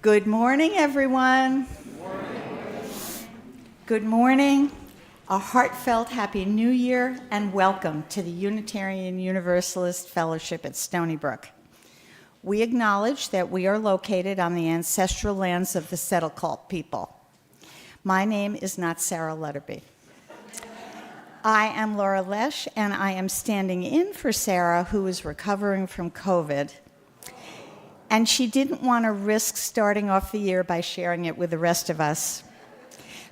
Good morning, everyone. Good morning. A heartfelt Happy New Year and welcome to the Unitarian Universalist Fellowship at Stony Brook. We acknowledge that we are located on the ancestral lands of the Settlecult people. My name is not Sarah Lutterby. I am Laura Lesh, and I am standing in for Sarah, who is recovering from COVID. And she didn't want to risk starting off the year by sharing it with the rest of us.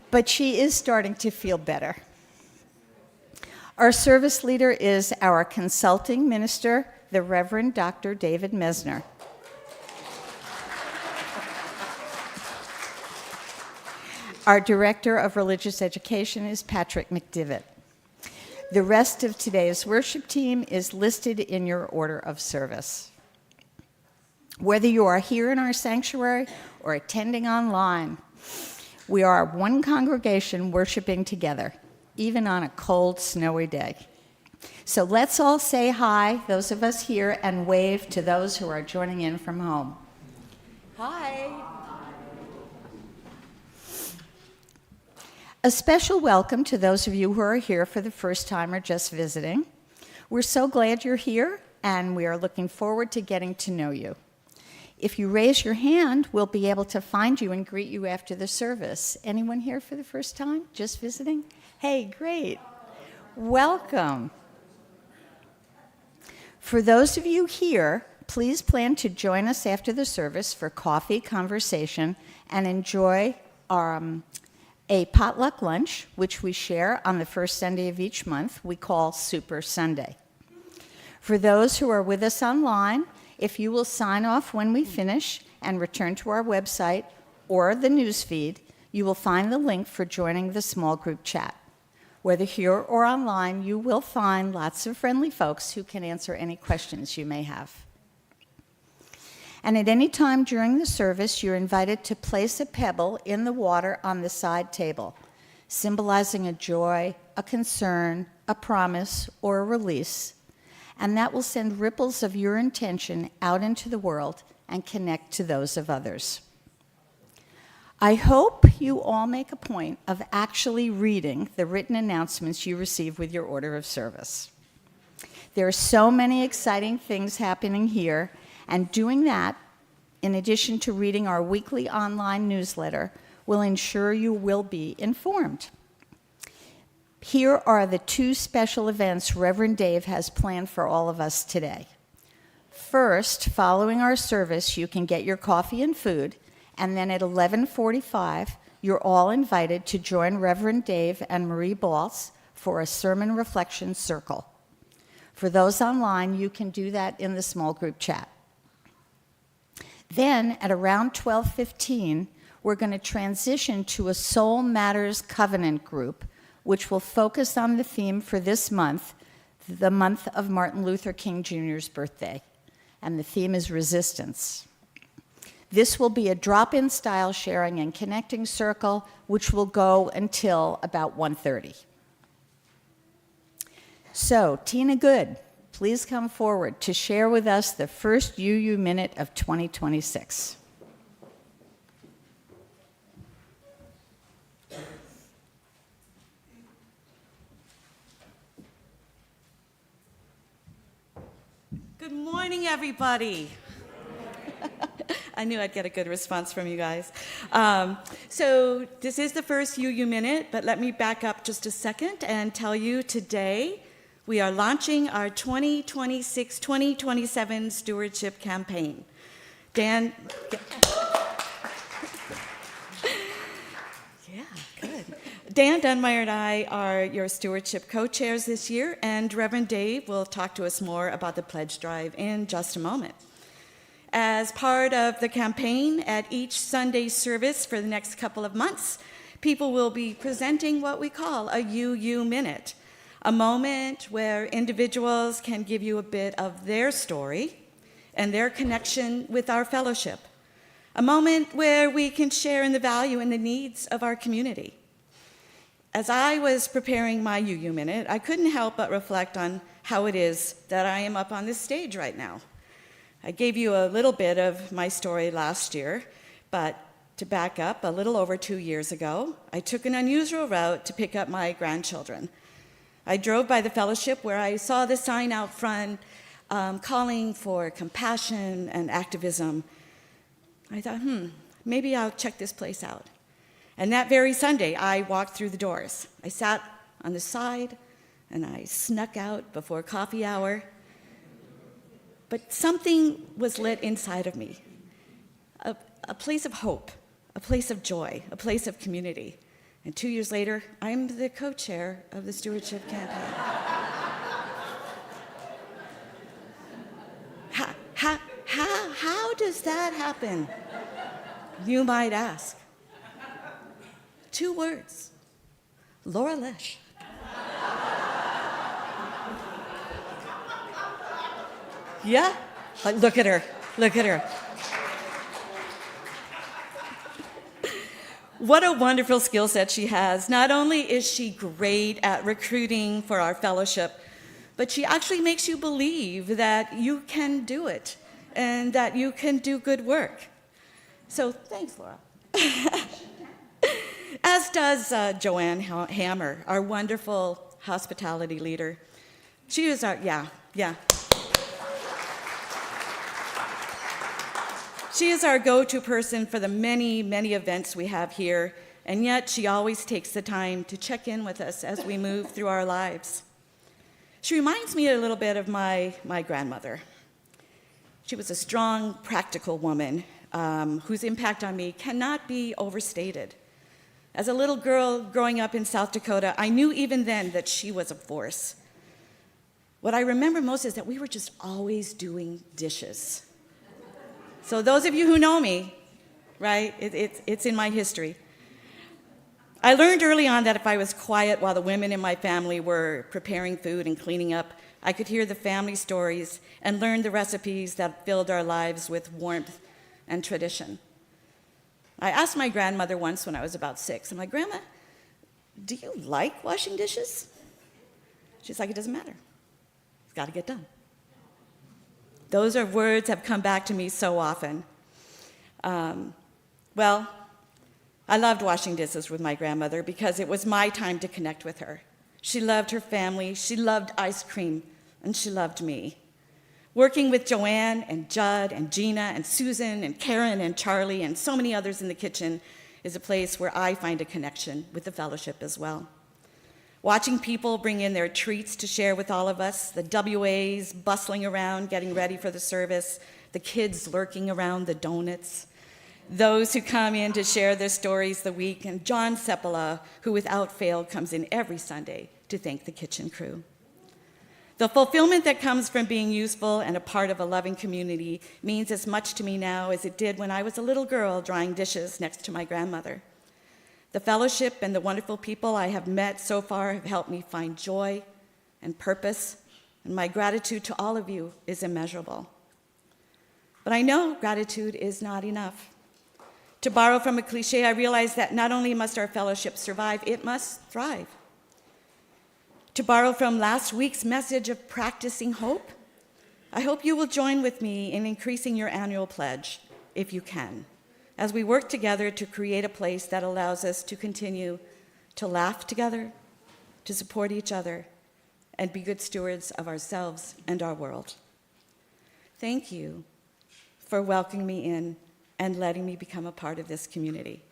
But she is starting to feel better. Our service leader is our consulting minister, the Reverend Dr. David Messner. Our director of religious education is Patrick McDivitt. The rest of today's worship team is listed in your order of service. Whether you are here in our sanctuary or attending online, we are one congregation worshiping together, even on a cold, snowy day. So let's all say hi, those of us here, and wave to those who are joining in from home. Hi. A special welcome to those of you who are here for the first time or just visiting. We're so glad you're here, and we are looking forward to getting to know you. If you raise your hand, we'll be able to find you and greet you after the service. Anyone here for the first time, just visiting? Hey, great. Welcome. For those of you here, please plan to join us after the service for coffee, conversation, and enjoy a potluck lunch, which we share on the first Sunday of each month. We call Super Sunday. For those who are with us online, if you will sign off when we finish and return to our website or the news feed, you will find the link for joining the small group chat. Whether here or online, you will find lots of friendly folks who can answer any questions you may have. And at any time during the service, you're invited to place a pebble in the water on the side table, symbolizing a joy, a concern, a promise, or a release. And that will send ripples of your intention out into the world and connect to those of others. I hope you all make a point of actually reading the written announcements you receive with your order of service. There are so many exciting things happening here, and doing that, in addition to reading our weekly online newsletter, will ensure you will be informed. Here are the two special events Reverend Dave has planned for all of us today. First, following our service, you can get your coffee and food, and then at 11:45, you're all invited to join Reverend Dave and Marie Baltz for a sermon reflection circle. For those online, you can do that in the small group chat. Then, at around 12:15, we're going to transition to a Soul Matters Covenant group, which will focus on the theme for this month, the month of Martin Luther King Jr.'s birthday. And the theme is resistance. This will be a drop-in style sharing and connecting circle, which will go until about 1:30. So, Tina Good, please come forward to share with us the first UU Minute of 2026. Good morning, everybody. I knew I'd get a good response from you guys. So this is the first UU Minute, but let me back up just a second and tell you today we are launching our 2026-2027 stewardship campaign. Dan, yeah, good. Dan Dunmeyer and I are your stewardship co-chairs this year, and Reverend Dave will talk to us more about the pledge drive in just a moment. As part of the campaign, at each Sunday service for the next couple of months, people will be presenting what we call a UU Minute, a moment where individuals can give you a bit of their story and their connection with our fellowship, a moment where we can share in the value and the needs of our community. As I was preparing my UU Minute, I couldn't help but reflect on how it is that I am up on this stage right now. I gave you a little bit of my story last year, But to back up, a little over 2 years ago, I took an unusual route to pick up my grandchildren. I drove by the fellowship where I saw the sign out front calling for compassion and activism. I thought, maybe I'll check this place out. And that very Sunday, I walked through the doors. I sat on the side, and I snuck out before coffee hour. But something was lit inside of me, a place of hope, a place of joy, a place of community. And 2 years later, I'm the co-chair of the stewardship campaign. How does that happen? You might ask. 2 words. Laura Lesh. Yeah? Like, look at her. Look at her. What a wonderful skill set she has. Not only is she great at recruiting for our fellowship, but she actually makes you believe that you can do it and that you can do good work. So thanks, Laura. As does Joanne Hammer, our wonderful hospitality leader. She is our, She is our go-to person for the many, many events we have here, and yet she always takes the time to check in with us as we move through our lives. She reminds me a little bit of my grandmother. She was a strong, practical woman whose impact on me cannot be overstated. As a little girl growing up in South Dakota, I knew even then that she was a force. What I remember most is that we were just always doing dishes. So those of you who know me, right, it's in my history. I learned early on that if I was quiet while the women in my family were preparing food and cleaning up, I could hear the family stories and learn the recipes that filled our lives with warmth and tradition. I asked my grandmother once when I was about 6, I'm like, Grandma, do you like washing dishes? She's like, it doesn't matter. It's got to get done. Those are words that have come back to me so often. Well, I loved washing dishes with my grandmother because it was my time to connect with her. She loved her family, she loved ice cream, and she loved me. Working with Joanne and Judd and Gina and Susan and Karen and Charlie and so many others in the kitchen is a place where I find a connection with the fellowship as well. Watching people bring in their treats to share with all of us, the WAs bustling around, getting ready for the service, the kids lurking around the donuts, those who come in to share their stories the week, and John Seppala, who without fail comes in every Sunday to thank the kitchen crew. The fulfillment that comes from being useful and a part of a loving community means as much to me now as it did when I was a little girl drying dishes next to my grandmother. The fellowship and the wonderful people I have met so far have helped me find joy and purpose, and my gratitude to all of you is immeasurable. But I know gratitude is not enough. To borrow from a cliche, I realize that not only must our fellowship survive, it must thrive. To borrow from last week's message of practicing hope, I hope you will join with me in increasing your annual pledge, if you can, as we work together to create a place that allows us to continue to laugh together, to support each other, and be good stewards of ourselves and our world. Thank you for welcoming me in and letting me become a part of this community.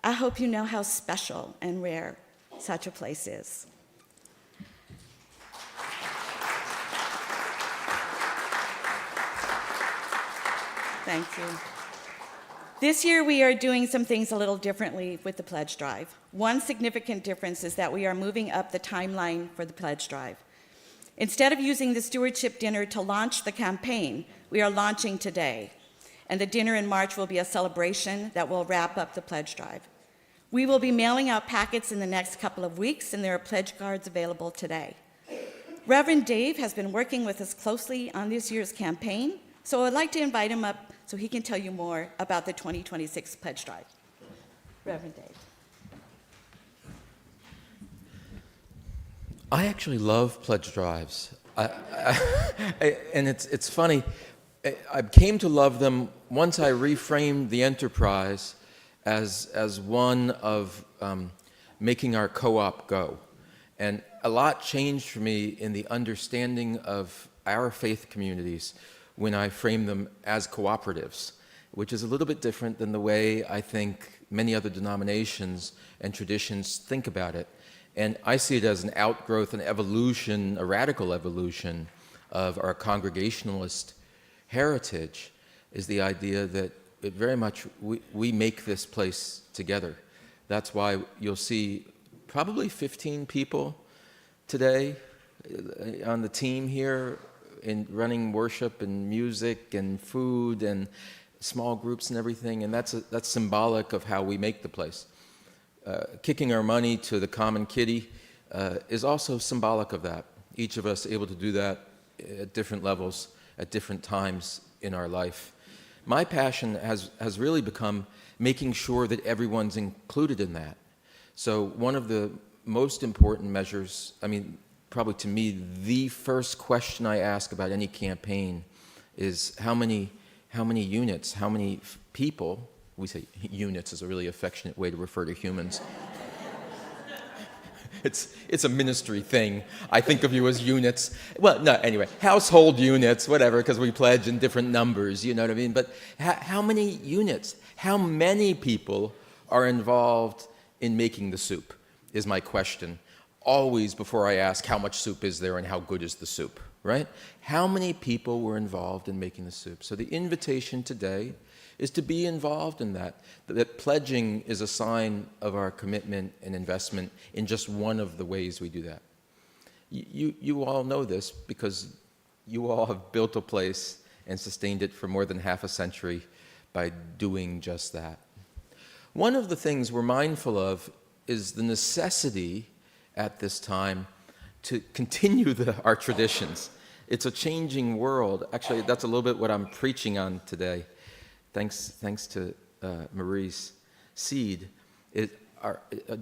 I hope you know how special and rare such a place is. Thank you. This year we are doing some things a little differently with the pledge drive. One significant difference is that we are moving up the timeline for the pledge drive. Instead of using the stewardship dinner to launch the campaign, we are launching today. And the dinner in March will be a celebration that will wrap up the pledge drive. We will be mailing out packets in the next couple of weeks, and there are pledge cards available today. Reverend Dave has been working with us closely on this year's campaign, so I'd like to invite him up so he can tell you more about the 2026 pledge drive. Reverend Dave. I actually love pledge drives. And it's funny. I came to love them once I reframed the enterprise as one of making our co-op go. And a lot changed for me in the understanding of our faith communities when I framed them as cooperatives, which is a little bit different than the way I think many other denominations and traditions think about it. And I see it as an outgrowth, an evolution, a radical evolution of our Congregationalist heritage, is the idea that it very much we make this place together. That's why you'll see probably 15 people today on the team here in running worship and music and food and small groups and everything, and that's symbolic of how we make the place. Kicking our money to the common kitty is also symbolic of that. Each of us able to do that at different levels, at different times in our life. My passion has really become making sure that everyone's included in that. So one of the most important measures, I mean, probably to me, the first question I ask about any campaign is how many units, how many people, we say units is a really affectionate way to refer to humans. It's a ministry thing. I think of you as units. Well, no, anyway, household units, whatever, because we pledge in different numbers, you know what I mean? But how many units, how many people are involved in making the soup is my question. Always before I ask how much soup is there and how good is the soup, right? How many people were involved in making the soup? So the invitation today is to be involved in that. That pledging is a sign of our commitment and investment in just one of the ways we do that. You all know this because you all have built a place and sustained it for more than half a century by doing just that. One of the things we're mindful of is the necessity at this time to continue our traditions. It's a changing world. Actually, that's a little bit what I'm preaching on today. Thanks to Marie's seed.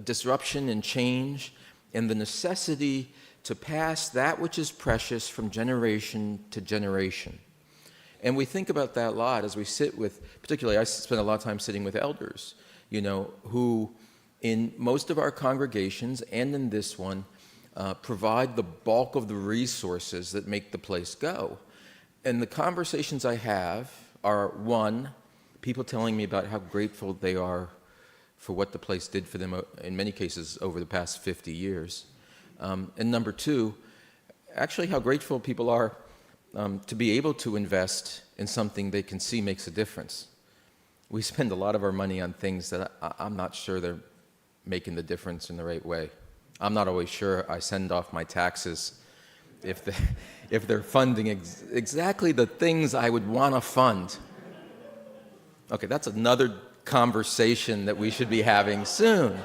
Disruption and change and the necessity to pass that which is precious from generation to generation. And we think about that a lot as we sit with, particularly I spend a lot of time sitting with elders, you know, who in most of our congregations and in this one provide the bulk of the resources that make the place go. And the conversations I have are, one, people telling me about how grateful they are for what the place did for them, in many cases, over the past 50 years. And number two, actually how grateful people are to be able to invest in something they can see makes a difference. We spend a lot of our money on things that I'm not sure they're making the difference in the right way. I'm not always sure I send off my taxes if they're funding exactly the things I would want to fund. Okay, that's another conversation that we should be having soon.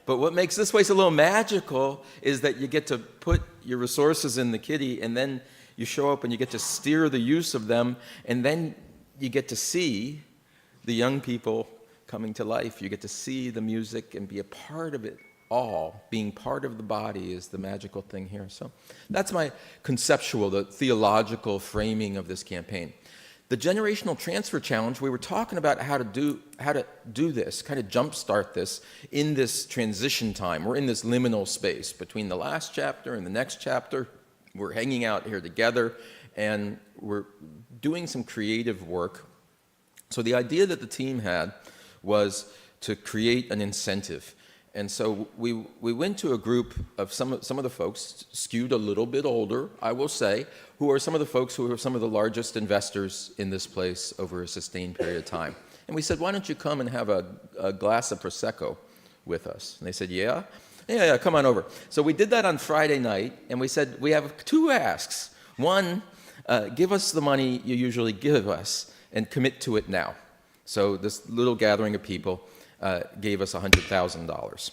But what makes this place a little magical is that you get to put your resources in the kitty, and then you show up and you get to steer the use of them, and then you get to see the young people coming to life. You get to see the music and be a part of it all. Being part of the body is the magical thing here. So that's my conceptual, the theological framing of this campaign. The generational transfer challenge, we were talking about how to do this, kind of jumpstart this in this transition time. We're in this liminal space between the last chapter and the next chapter. We're hanging out here together, and we're doing some creative work. So the idea that the team had was to create an incentive. And so we went to a group of some of the folks, skewed a little bit older, I will say, who are some of the folks who are some of the largest investors in this place over a sustained period of time. And we said, why don't you come and have a glass of Prosecco with us? And they said, yeah, come on over. So we did that on Friday night, and we said, we have two asks. One, give us the money you usually give us and commit to it now. So this little gathering of people gave us $100,000.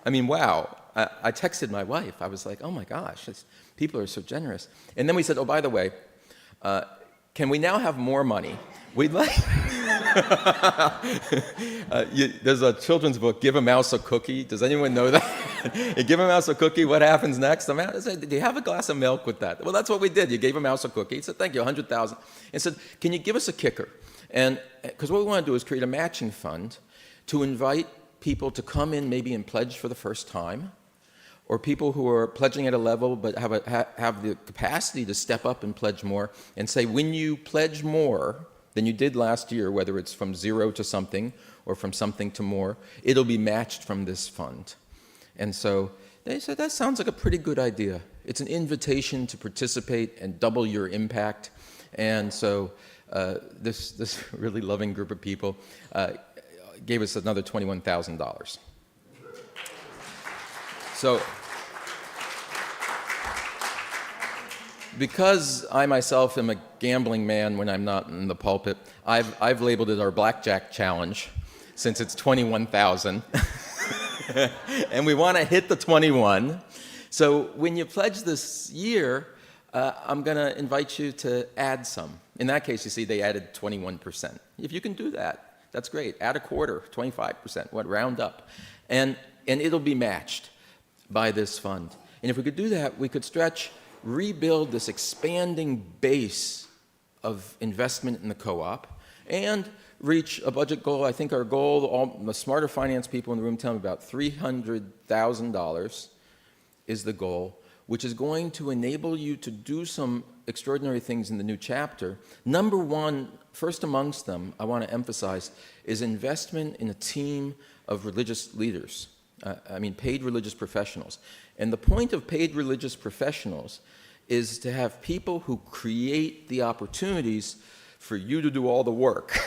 I mean, wow. I texted my wife. I was like, oh my gosh, people are so generous. And then we said, oh, by the way, Can we now have more money? We'd like... there's a children's book, Give a Mouse a Cookie. Does anyone know that? You give a mouse a cookie, what happens next? The mouse said, do you have a glass of milk with that? Well, that's what we did. You gave a mouse a cookie. He said, thank you, 100,000. And said, can you give us a kicker? And because what we want to do is create a matching fund to invite people to come in maybe and pledge for the first time, or people who are pledging at a level but have the capacity to step up and pledge more, and say, when you pledge more than you did last year, whether it's from 0 to something or from something to more, it'll be matched from this fund. And so they said, that sounds like a pretty good idea. It's an invitation to participate and double your impact. And so this really loving group of people gave us another $21,000. So, because I myself am a gambling man when I'm not in the pulpit, I've labeled it our blackjack challenge, since it's 21,000. And we want to hit the 21. So when you pledge this year, I'm going to invite you to add some. In that case, you see, they added 21%. If you can do that, that's great. Add a quarter, 25%, round up. And it'll be matched by this fund. And if we could do that, we could rebuild this expanding base of investment in the co-op and reach a budget goal. I think our goal, all the smarter finance people in the room tell me about $300,000 is the goal, which is going to enable you to do some extraordinary things in the new chapter. Number one, first amongst them, I want to emphasize, is investment in a team of religious leaders. Paid religious professionals. And the point of paid religious professionals is to have people who create the opportunities for you to do all the work.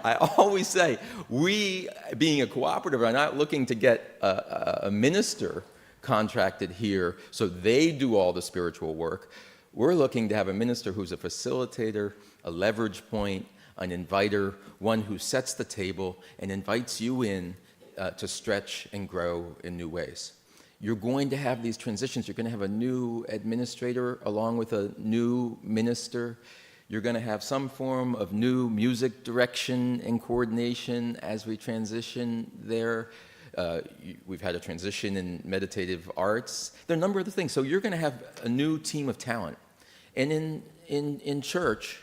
I always say, we, being a cooperative, are not looking to get a minister contracted here so they do all the spiritual work. We're looking to have a minister who's a facilitator, a leverage point, an inviter, one who sets the table and invites you in to stretch and grow in new ways. You're going to have these transitions. You're going to have a new administrator along with a new minister. You're going to have some form of new music direction and coordination as we transition there. We've had a transition in meditative arts. There are a number of other things. So you're going to have a new team of talent. And in church,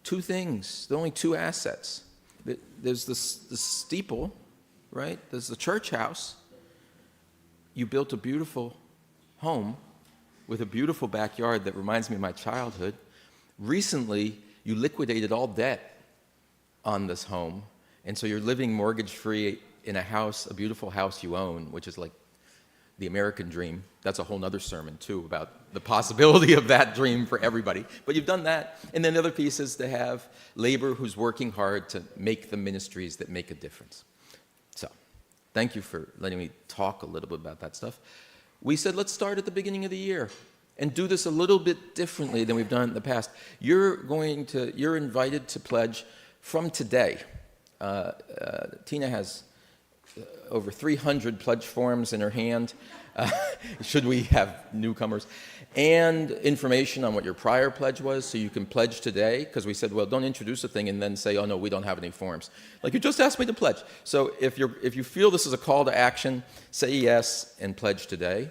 two things. There are only two assets. There's the steeple, right? There's the church house. You built a beautiful home with a beautiful backyard that reminds me of my childhood. Recently, you liquidated all debt on this home, and so you're living mortgage-free in a house, a beautiful house you own, which is like the American dream. That's a whole other sermon, too, about the possibility of that dream for everybody. But you've done that. And then the other piece is to have labor who's working hard to make the ministries that make a difference. So, thank you for letting me talk a little bit about that stuff. We said, let's start at the beginning of the year and do this a little bit differently than we've done in the past. You're invited to pledge from today. Tina has over 300 pledge forms in her hand, should we have newcomers, and information on what your prior pledge was, so you can pledge today, because we said, well, don't introduce a thing and then say, oh no, we don't have any forms. Like, you just asked me to pledge. So if you feel this is a call to action, say yes and pledge today.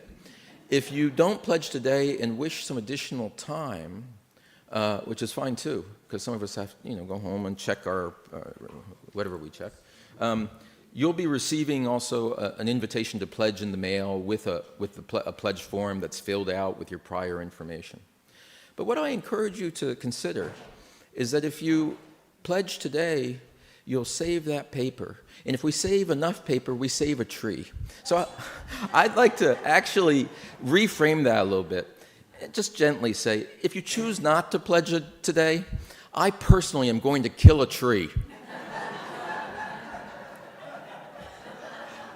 If you don't pledge today and wish some additional time, which is fine too, because some of us have to go home and check our whatever we check. You'll be receiving also an invitation to pledge in the mail with a pledge form that's filled out with your prior information. But what I encourage you to consider is that if you pledge today, you'll save that paper. And if we save enough paper, we save a tree. So I'd like to actually reframe that a little bit. Just gently say, if you choose not to pledge it today, I personally am going to kill a tree.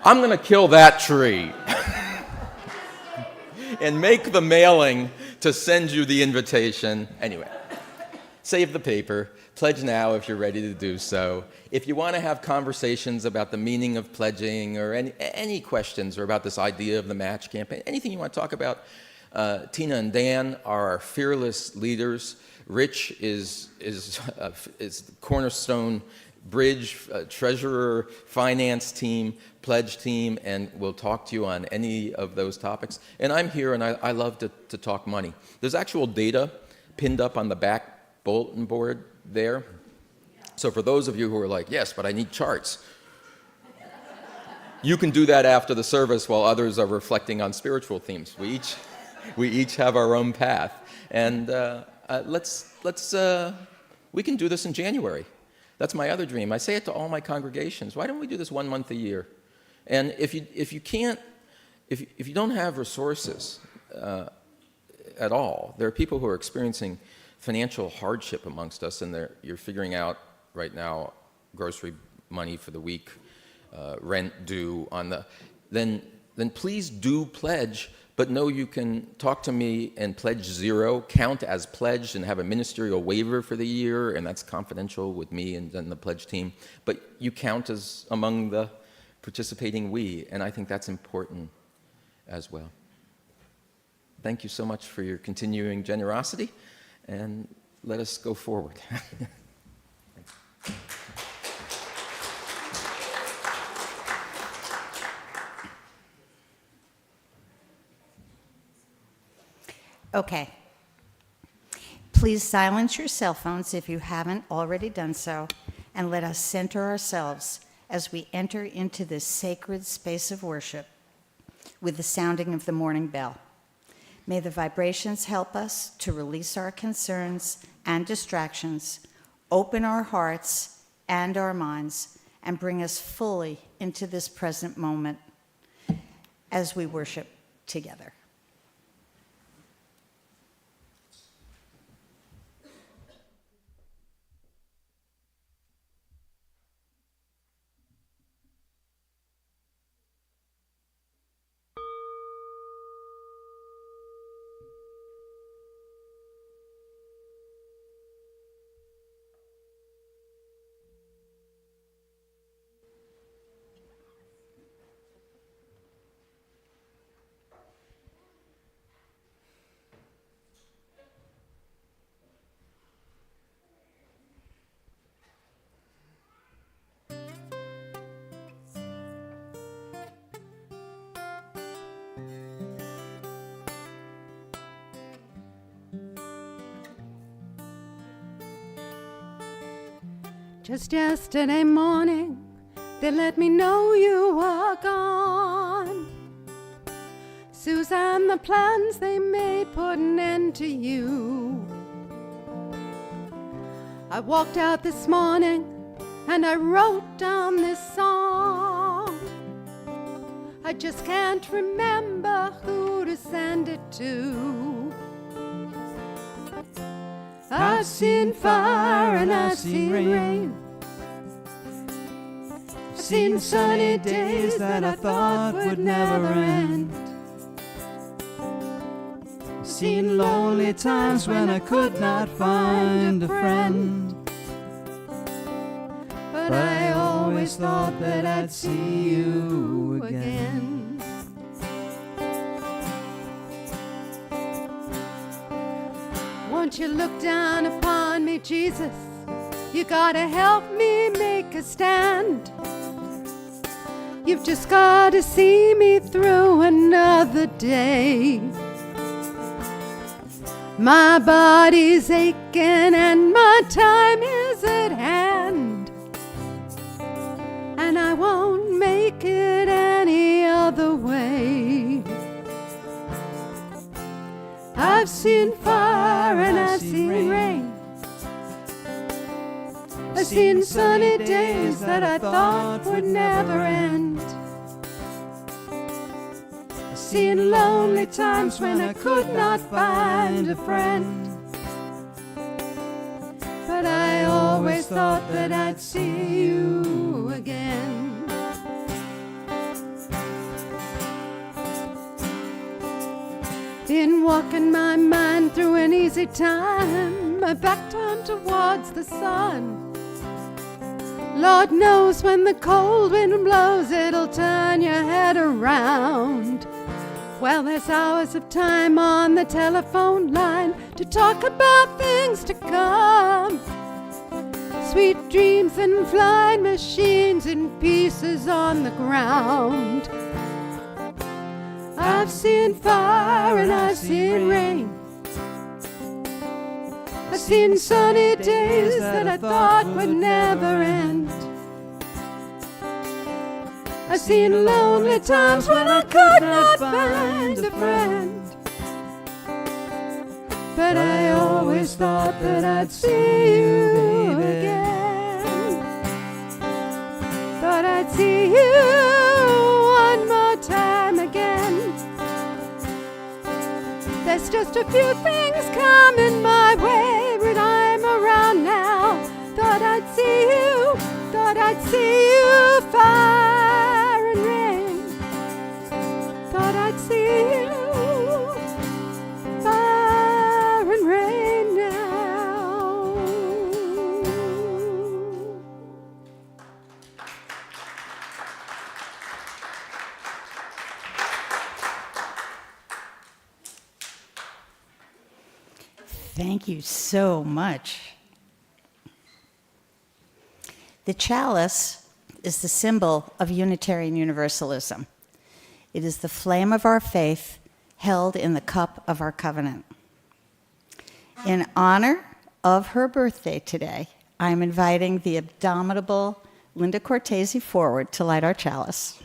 I'm going to kill that tree and make the mailing to send you the invitation. Anyway, save the paper. Pledge now if you're ready to do so. If you want to have conversations about the meaning of pledging or any questions or about this idea of the match campaign, anything you want to talk about, Tina and Dan are our fearless leaders. Rich is Cornerstone Bridge, treasurer, finance team, pledge team, and we'll talk to you on any of those topics. And I'm here, and I love to talk money. There's actual data pinned up on the back bulletin board there. So for those of you who are like, yes, but I need charts, you can do that after the service while others are reflecting on spiritual themes. We each have our own path, and we can do this in January. That's my other dream. I say it to all my congregations. Why don't we do this 1 month a year? And if you don't have resources at all, there are people who are experiencing financial hardship amongst us, and you're figuring out right now grocery money for the week, rent due then please do pledge. But know you can talk to me and pledge 0, count as pledged, and have a ministerial waiver for the year, and that's confidential with me and the pledge team. But you count as among the participating we, and I think that's important as well. Thank you so much for your continuing generosity, and let us go forward. Okay. Please silence your cell phones if you haven't already done so, and let us center ourselves as we enter into this sacred space of worship with the sounding of the morning bell. May the vibrations help us to release our concerns and distractions, open our hearts and our minds, and bring us fully into this present moment as we worship together. Just yesterday morning, they let me know you were gone. Susan, the plans they made put an end to you. I walked out this morning and I wrote down this song. I just can't remember who to send it to. I've seen fire and I've seen rain. I've seen sunny days that I thought would never end. I've seen lonely times when I could not find a friend. But I always thought that I'd see you again. Won't you look down upon me, Jesus? You gotta help me make a stand. You've just gotta see me through another day. My body's aching and my time is at hand, and I won't make it any other way. I've seen fire and I've seen rain. I've seen sunny days that I thought would never end. I've seen lonely times when I could not find a friend. But I always thought that I'd see you again. Been walking my mind through an easy time, my back turned towards the sun. Lord knows when the cold wind blows, it'll turn your head around. Well, there's hours of time on the telephone line to talk about things to come. Sweet dreams and flying machines in pieces on the ground. I've seen fire and I've seen rain. I've seen sunny days that I thought would never end. I've seen lonely times when I could not find a friend. But I always thought that I'd see you again. Thought I'd see you one more time again. There's just a few things coming my way, but I'm around now. Thought I'd see you, thought I'd see you, fire and rain. Thought I'd see you, fire and rain now. Thank you so much. The chalice is the symbol of Unitarian Universalism. It is the flame of our faith held in the cup of our covenant. In honor of her birthday today, I am inviting the indomitable Linda Cortese forward to light our chalice.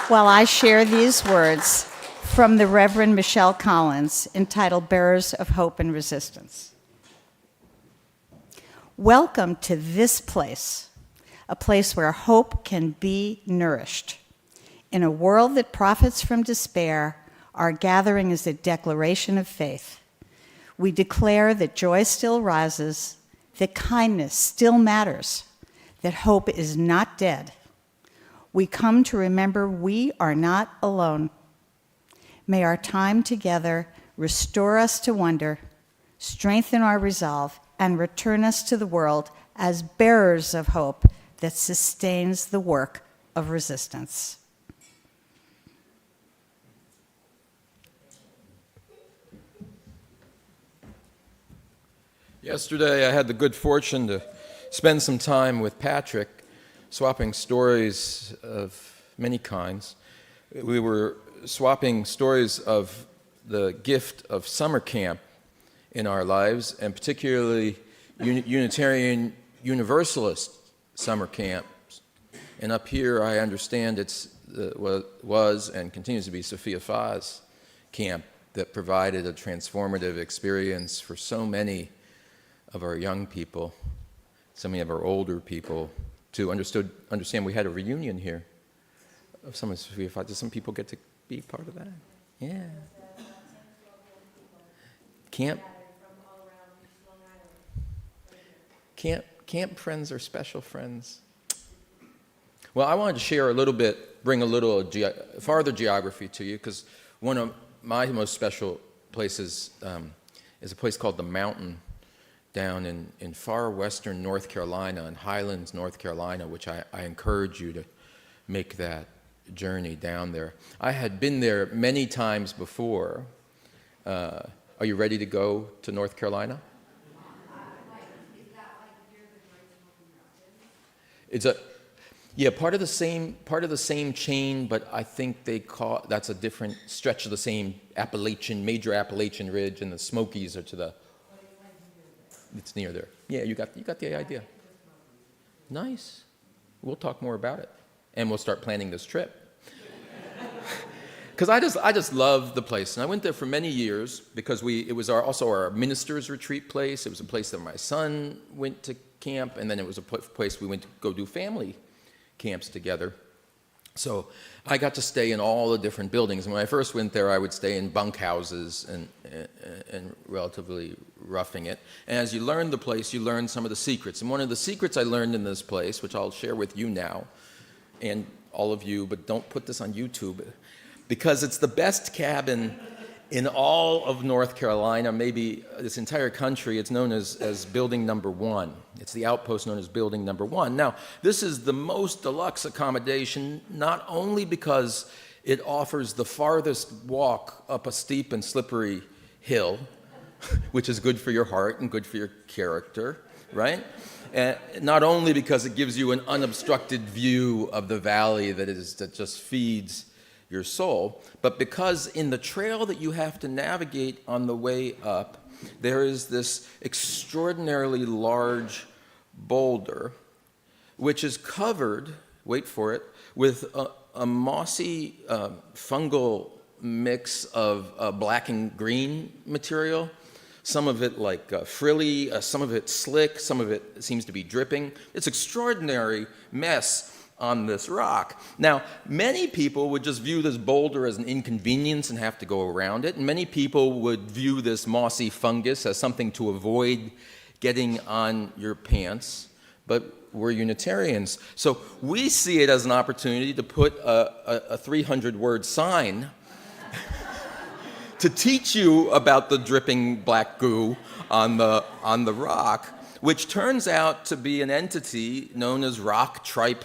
While I share these words from the Reverend Michelle Collins entitled Bearers of Hope and Resistance. Welcome to this place, a place where hope can be nourished. In a world that profits from despair, our gathering is a declaration of faith. We declare that joy still rises, that kindness still matters, that hope is not dead. We come to remember we are not alone. May our time together restore us to wonder, strengthen our resolve, and return us to the world as bearers of hope that sustains the work of resistance. Yesterday, I had the good fortune to spend some time with Patrick, swapping stories of many kinds. We were swapping stories of the gift of summer camp in our lives, and particularly Unitarian Universalist summer camps. And up here, I understand it's was and continues to be Sophia Fa's camp that provided a transformative experience for so many of our young people, so many of our older people, to understand we had a reunion here of some of Sophia Fa. Did some people get to be part of that? Yeah. Camp friends are special friends. Well, I wanted to share a little bit, bring a little farther geography to you, because one of my most special places is a place called The Mountain down in far western North Carolina, in Highlands, North Carolina, which I encourage you to make that journey down there. I had been there many times before. Are you ready to go to North Carolina? It's part of the same chain, but I think that's a different stretch of the same major Appalachian Ridge, and the Smokies are to the. It's near there. Yeah, you got the idea. Nice. We'll talk more about it, and we'll start planning this trip. Because I just love the place, and I went there for many years because it was also our ministers' retreat place. It was a place that my son went to camp, and then it was a place we went to go do family camps together. So I got to stay in all the different buildings. And when I first went there, I would stay in bunkhouses and relatively roughing it. And as you learn the place, you learn some of the secrets. And one of the secrets I learned in this place, which I'll share with you now, and all of you, but don't put this on YouTube, because it's the best cabin In all of North Carolina, maybe this entire country, it's known as Building Number 1. It's the outpost known as Building Number 1. Now, this is the most deluxe accommodation, not only because it offers the farthest walk up a steep and slippery hill, which is good for your heart and good for your character, right? And not only because it gives you an unobstructed view of the valley that just feeds your soul, but because in the trail that you have to navigate on the way up, there is this extraordinarily large boulder, which is covered, wait for it, with a mossy fungal mix of black and green material. Some of it like frilly, some of it slick, some of it seems to be dripping. It's an extraordinary mess on this rock. Now, many people would just view this boulder as an inconvenience and have to go around it, and many people would view this mossy fungus as something to avoid getting on your pants, but we're Unitarians. So we see it as an opportunity to put a 300-word sign to teach you about the dripping black goo on the rock, which turns out to be an entity known as rock tripe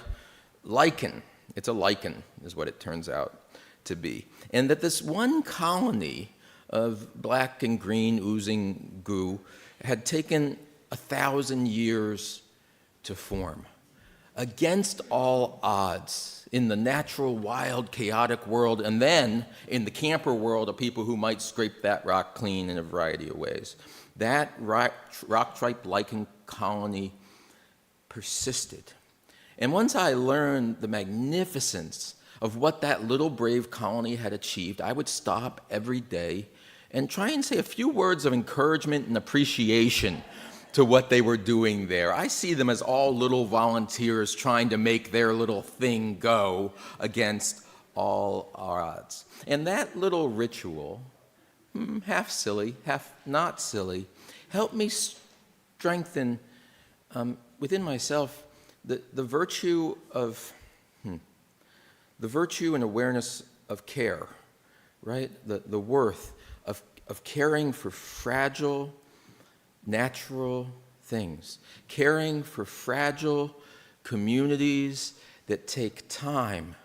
lichen. It's a lichen, is what it turns out to be. And that this one colony of black and green oozing goo had taken 1,000 years to form. Against all odds, in the natural, wild, chaotic world, and then in the camper world of people who might scrape that rock clean in a variety of ways, that rock tripe lichen colony persisted. And once I learned the magnificence of what that little brave colony had achieved, I would stop every day and try and say a few words of encouragement and appreciation to what they were doing there. I see them as all little volunteers trying to make their little thing go against all odds. And that little ritual, half silly, half not silly, helped me strengthen within myself the virtue of the virtue and awareness of care, right? The worth of caring for fragile, natural things, caring for fragile communities that take time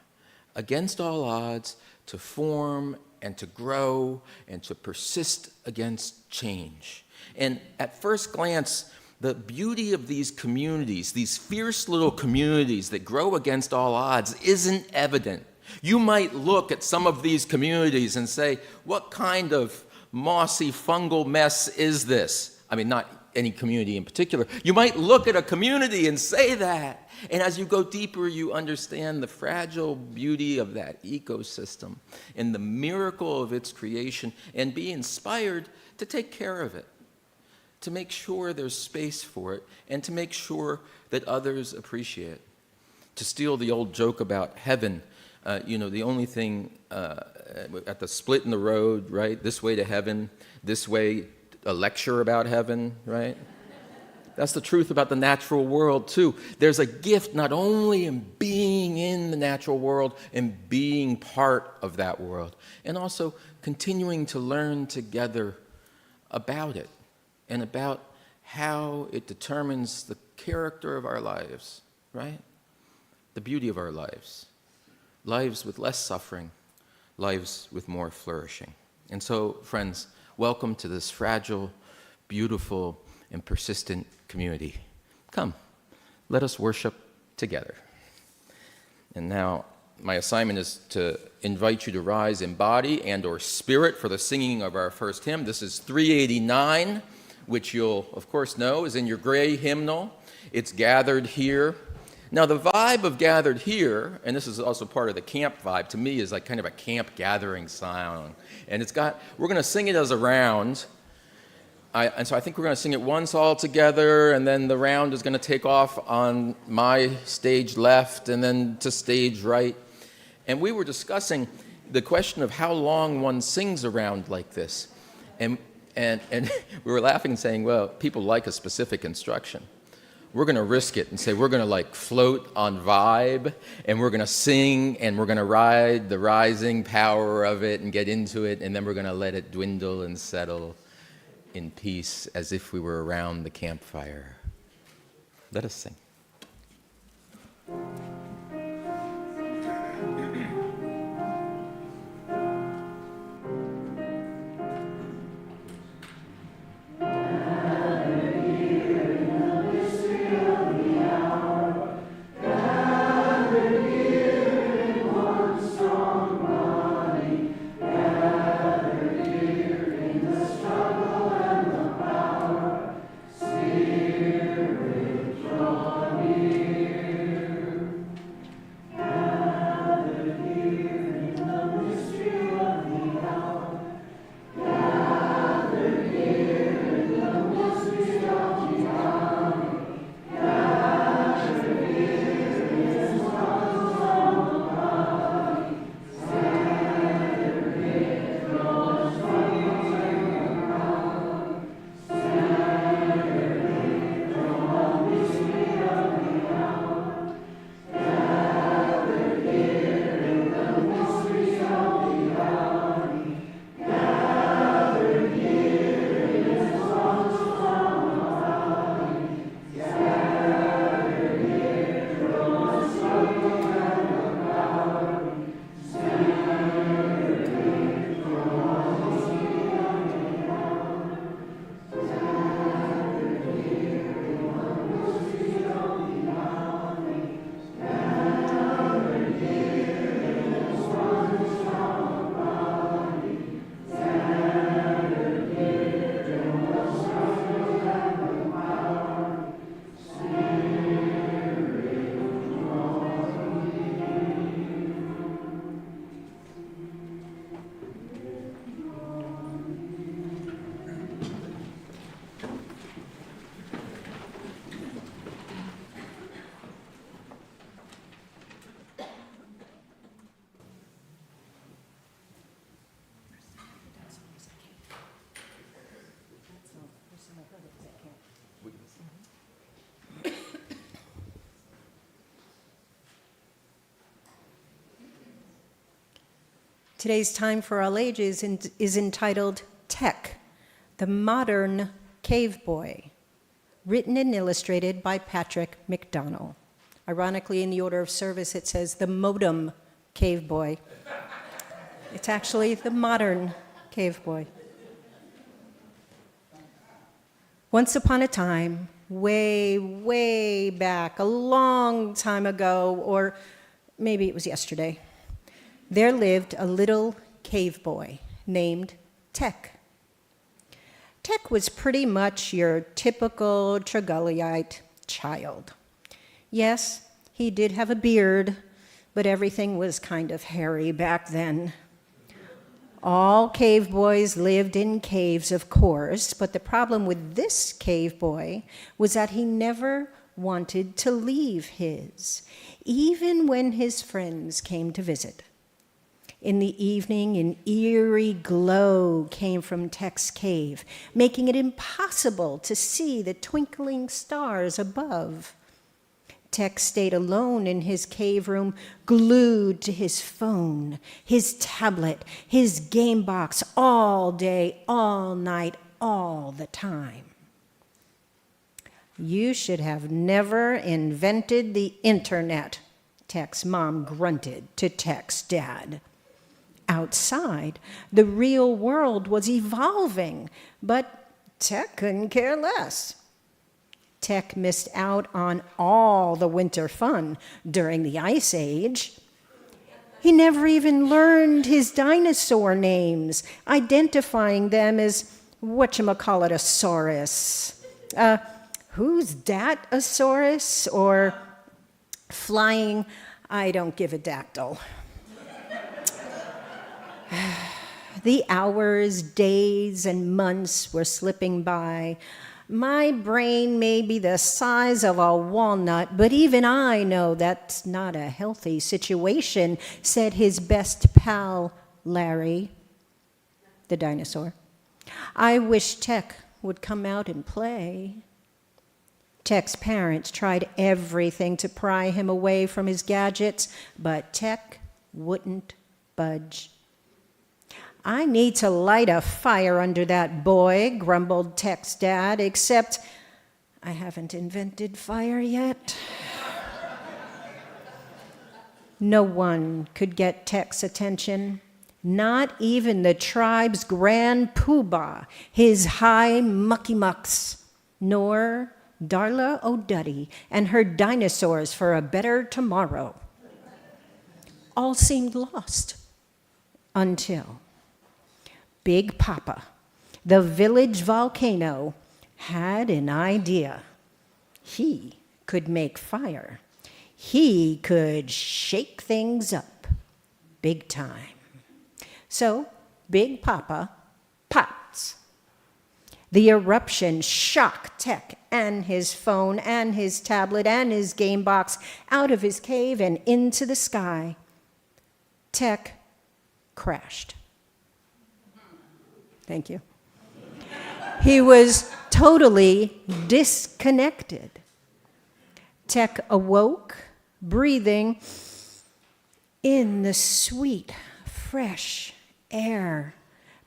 against all odds to form and to grow and to persist against change. And at first glance, the beauty of these communities, these fierce little communities that grow against all odds, isn't evident. You might look at some of these communities and say, what kind of mossy fungal mess is this? I mean, not any community in particular. You might look at a community and say that. And as you go deeper, you understand the fragile beauty of that ecosystem and the miracle of its creation and be inspired to take care of it, to make sure there's space for it, and to make sure that others appreciate it. To steal the old joke about heaven, the only thing at the split in the road, right? This way to heaven, this way a lecture about heaven, right? That's the truth about the natural world, too. There's a gift not only in being in the natural world and being part of that world, and also continuing to learn together about it and about how it determines the character of our lives, right? The beauty of our lives. Lives with less suffering, lives with more flourishing. And so, friends, welcome to this fragile, beautiful, and persistent community. Come, let us worship together. And now, my assignment is to invite you to rise in body and or spirit for the singing of our first hymn. This is 389, which you'll, of course, know is in your gray hymnal. It's Gathered Here. Now, the vibe of Gathered Here, and this is also part of the camp vibe, to me is like kind of a camp gathering song. And we're going to sing it as a round. And so I think we're going to sing it once all together, and then the round is going to take off on my stage left and then to stage right. And we were discussing the question of how long one sings a round like this. And we were laughing and saying, well, people like a specific instruction. we're going to risk it and say we're going to like float on vibe, and we're going to sing, and we're going to ride the rising power of it and get into it, and then we're going to let it dwindle and settle in peace as if we were around the campfire. Let us sing. Today's Time for All Ages is entitled Tech, the Modern Cave Boy, written and illustrated by Patrick McDonnell. Ironically, in the order of service, it says the Modem Cave Boy. It's actually the Modern Cave Boy. Once upon a time, way, way back, a long time ago, or maybe it was yesterday, there lived a little cave boy named Tech. Tech was pretty much your typical Troglodyte child. Yes, he did have a beard, but everything was kind of hairy back then. All cave boys lived in caves, of course, but the problem with this cave boy was that he never wanted to leave his, even when his friends came to visit. In the evening, an eerie glow came from Tech's cave, making it impossible to see the twinkling stars above. Tech stayed alone in his cave room, glued to his phone, his tablet, his game box all day, all night, all the time. You should have never invented the internet, Tech's mom grunted to Tech's dad. Outside, the real world was evolving, but Tech couldn't care less. Tech missed out on all the winter fun during the Ice Age. He never even learned his dinosaur names, identifying them as whatchamacallitasaurus. Who's dat a saurus? Or flying, I don't give a dactyl. The hours, days, and months were slipping by. My brain may be the size of a walnut, but even I know that's not a healthy situation, said his best pal, Larry, the dinosaur. I wish Tech would come out and play. Tech's parents tried everything to pry him away from his gadgets, but Tech wouldn't budge. "I need to light a fire under that boy," grumbled Tech's dad, "except I haven't invented fire yet." No one could get Tech's attention, not even the tribe's grand poobah, his high mucky mucks, nor Darla O'Duddy and her dinosaurs for a better tomorrow. All seemed lost until Big Papa, the village volcano, had an idea. He could make fire. He could shake things up big time. So Big Papa popped. The eruption shocked Tech and his phone and his tablet and his game box out of his cave and into the sky. Tech crashed. Thank you. He was totally disconnected. Tech awoke, breathing in the sweet, fresh air,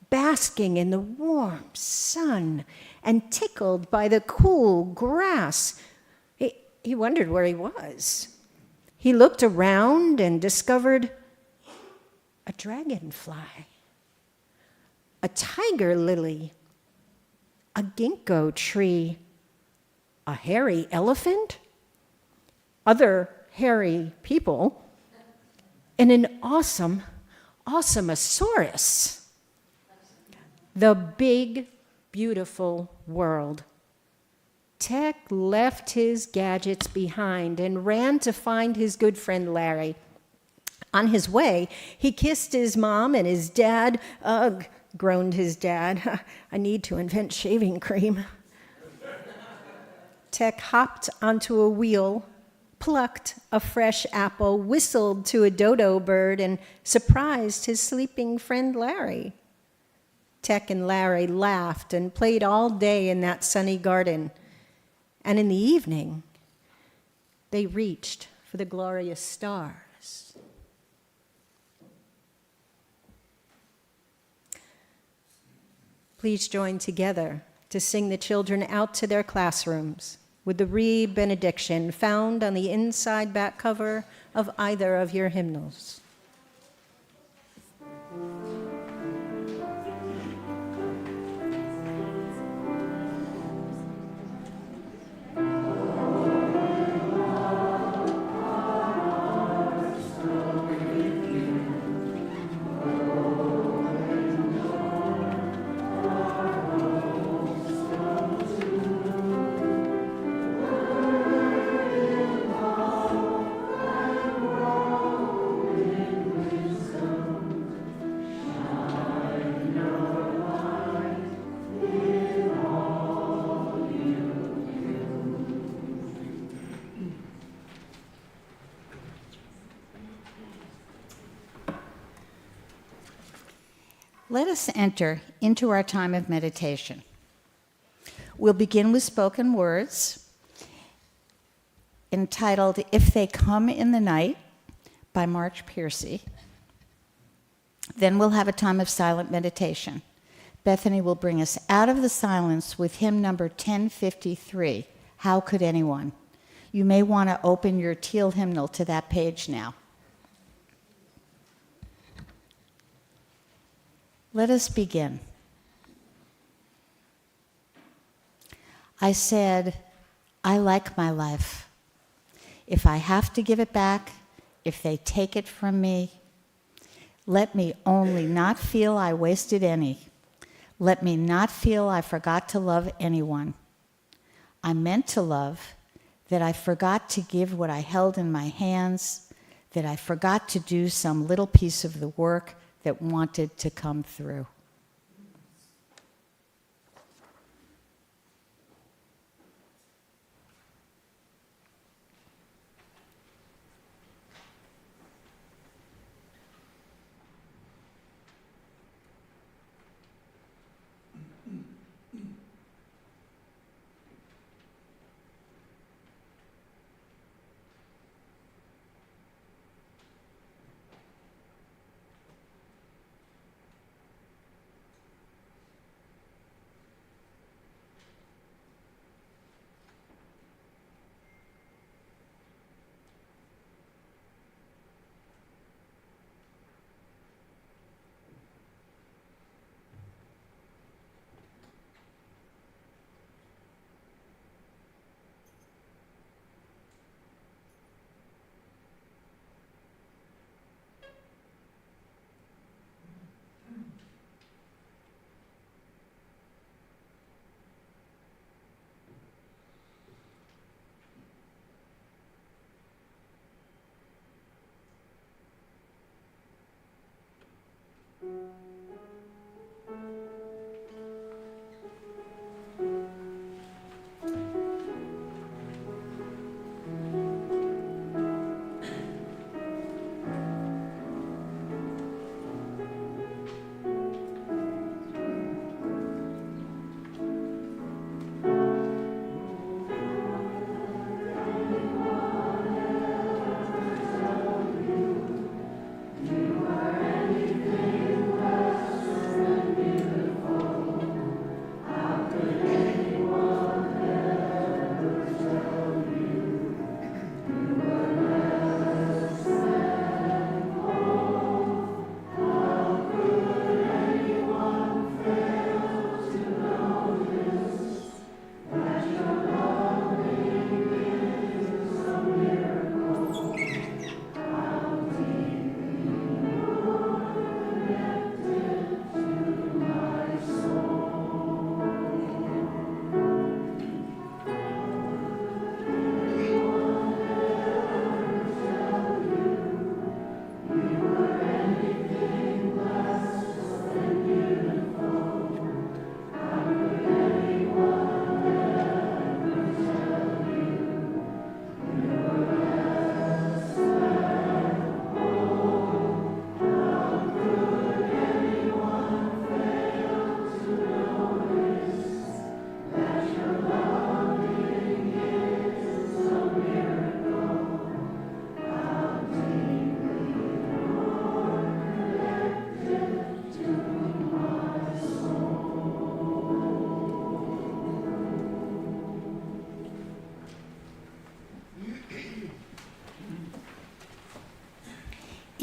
basking in the warm sun, and tickled by the cool grass. He wondered where he was. He looked around and discovered a dragonfly, a tiger lily, a ginkgo tree, a hairy elephant, other hairy people, and an awesomeosaurus. The big, beautiful world. Tech left his gadgets behind and ran to find his good friend Larry. On his way, he kissed his mom and his dad. "Ugh," groaned his dad. "I need to invent shaving cream." Tech hopped onto a wheel, plucked a fresh apple, whistled to a dodo bird, and surprised his sleeping friend Larry. Tech and Larry laughed and played all day in that sunny garden. And in the evening, they reached for the glorious stars. Please join together to sing the children out to their classrooms with the re-benediction found on the inside back cover of either of your hymnals. Let us enter into our time of meditation. We'll begin with spoken words entitled "If They Come in the Night" by March Piercy. Then we'll have a time of silent meditation. Bethany will bring us out of the silence with hymn number 1053, "How Could Anyone?" You may want to open your teal hymnal to that page now. Let us begin. I said, I like my life. If I have to give it back, if they take it from me, let me only not feel I wasted any. Let me not feel I forgot to love anyone. I meant to love, that I forgot to give what I held in my hands, that I forgot to do some little piece of the work that wanted to come through.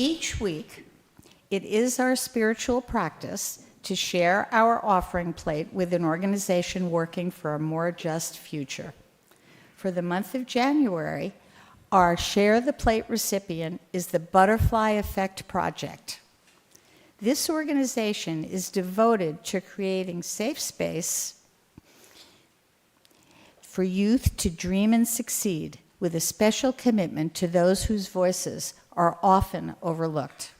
Each week, it is our spiritual practice to share our offering plate with an organization working for a more just future. For the month of January, our Share the Plate recipient is the Butterfly Effect Project. This organization is devoted to creating safe space for youth to dream and succeed, with a special commitment to those whose voices are often overlooked.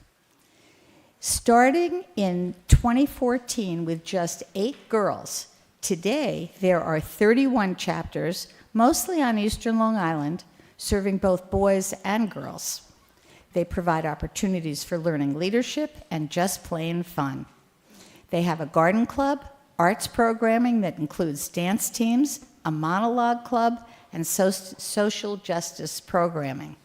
Starting in 2014 with just 8 girls, today there are 31 chapters, mostly on Eastern Long Island, serving both boys and girls. They provide opportunities for learning leadership and just plain fun. They have a garden club, arts programming that includes dance teams, a monologue club, and social justice programming.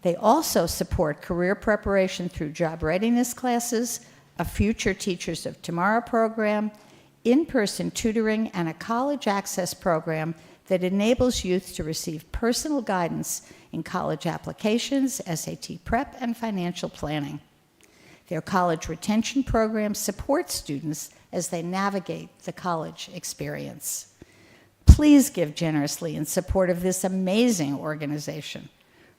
They also support career preparation through job readiness classes, a Future Teachers of Tomorrow program, in-person tutoring, and a college access program that enables youth to receive personal guidance in college applications, SAT prep, and financial planning. Their college retention program supports students as they navigate the college experience. Please give generously in support of this amazing organization.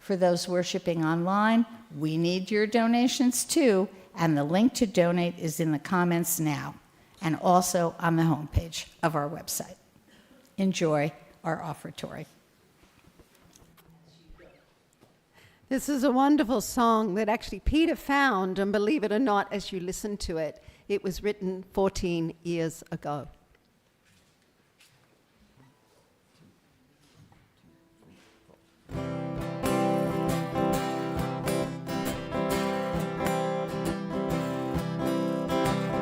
For those worshiping online, we need your donations too, and the link to donate is in the comments now, and also on the homepage of our website. Enjoy our offertory. This is a wonderful song that actually Peter found, and believe it or not, as you listen to it, it was written 14 years ago.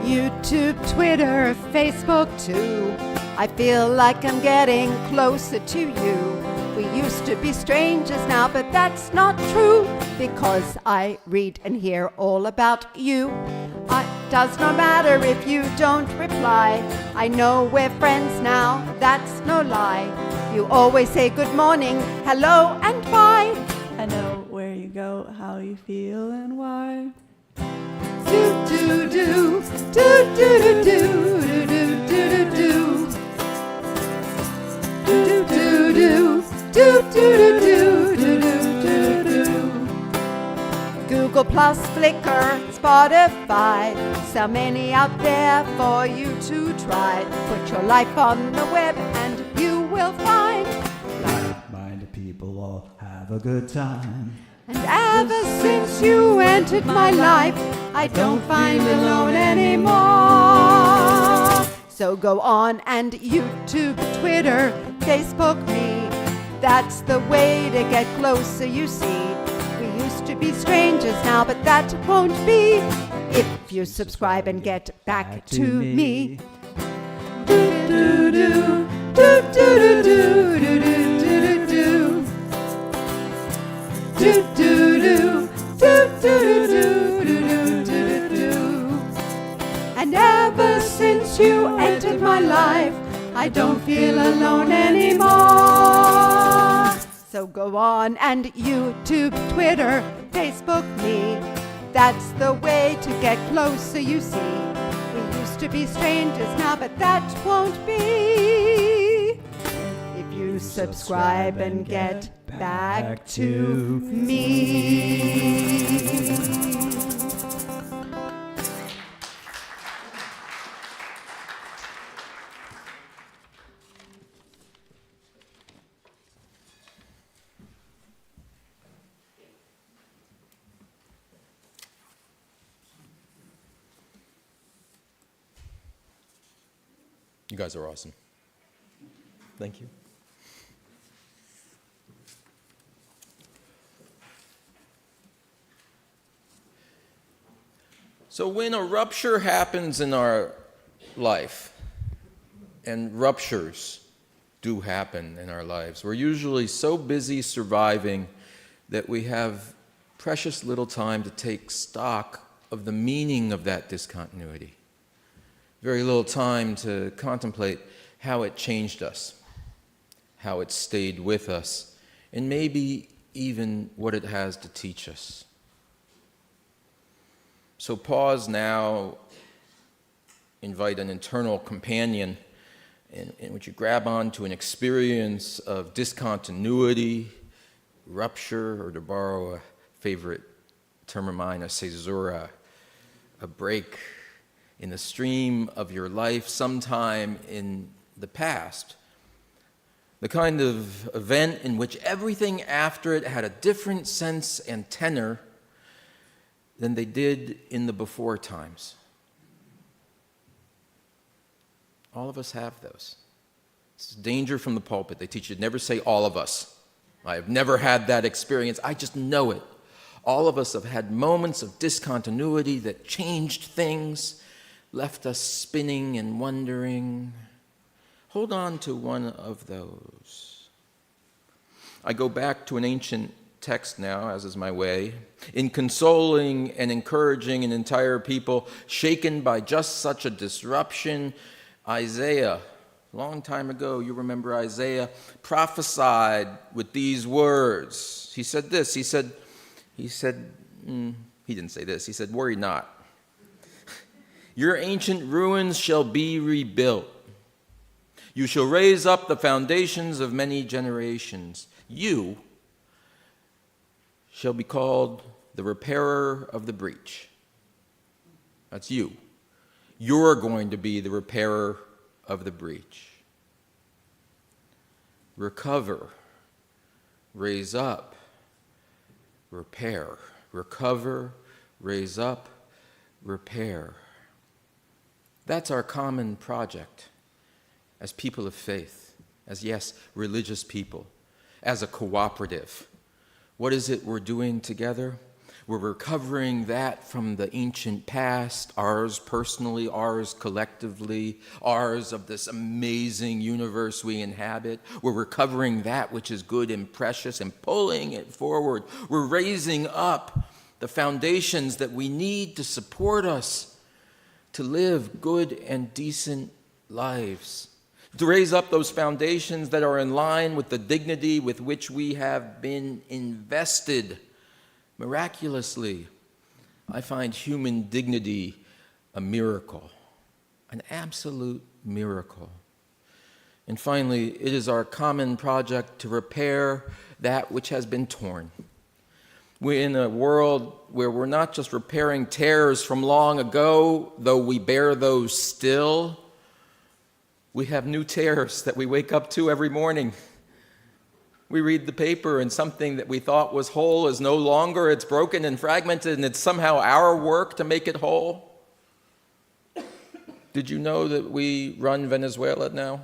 YouTube, Twitter, Facebook too. I feel like I'm getting closer to you. We used to be strangers now, but that's not true, because I read and hear all about you. It does not matter if you don't reply. I know we're friends now, that's no lie. You always say good morning, hello, and bye. I know where you go, how you feel, and why. Do do do do do do do do do do do do do do do do do do do. Google Plus, Flickr, Spotify, so many out there for you to try. Put your life on the web and you will find Like-minded people all have a good time. And ever since you entered my life, I don't find alone anymore. So go on and YouTube, Twitter, Facebook me. That's the way to get closer, you see. We used to be strangers now, but that won't be if you subscribe and get back to me. Do do do do do do do do do do. Do do do do do do do do do. And ever since you entered my life, I don't feel alone anymore. So go on and YouTube, Twitter, Facebook me. That's the way to get closer, you see. We used to be strangers now, but that won't be if you subscribe and get back to me. You guys are awesome. Thank you. So when a rupture happens in our life, and ruptures do happen in our lives, we're usually so busy surviving that we have precious little time to take stock of the meaning of that discontinuity. Very little time to contemplate how it changed us, how it stayed with us, and maybe even what it has to teach us. So pause now, invite an internal companion in which you grab onto an experience of discontinuity, rupture, or to borrow a favorite term of mine, a caesura, a break in the stream of your life sometime in the past. The kind of event in which everything after it had a different sense and tenor than they did in the before times. All of us have those. It's danger from the pulpit. They teach you to never say all of us. I have never had that experience. I just know it. All of us have had moments of discontinuity that changed things, left us spinning and wondering. Hold on to one of those. I go back to an ancient text now, as is my way, in consoling and encouraging an entire people shaken by just such a disruption. Isaiah, a long time ago, you remember Isaiah, prophesied with these words. He said this, he didn't say this, he said, worry not. Your ancient ruins shall be rebuilt. You shall raise up the foundations of many generations. You shall be called the repairer of the breach. That's you. You're going to be the repairer of the breach. Recover, raise up, repair. Recover, raise up, repair. That's our common project as people of faith, as, yes, religious people, as a cooperative. What is it we're doing together? We're recovering that from the ancient past, ours personally, ours collectively, ours of this amazing universe we inhabit. We're recovering that which is good and precious and pulling it forward. We're raising up the foundations that we need to support us to live good and decent lives. To raise up those foundations that are in line with the dignity with which we have been invested. Miraculously, I find human dignity a miracle, an absolute miracle. And finally, it is our common project to repair that which has been torn. We're in a world where we're not just repairing tears from long ago, though we bear those still. We have new tears that we wake up to every morning. We read the paper and something that we thought was whole is no longer. It's broken and fragmented, and it's somehow our work to make it whole. Did you know that we run Venezuela now?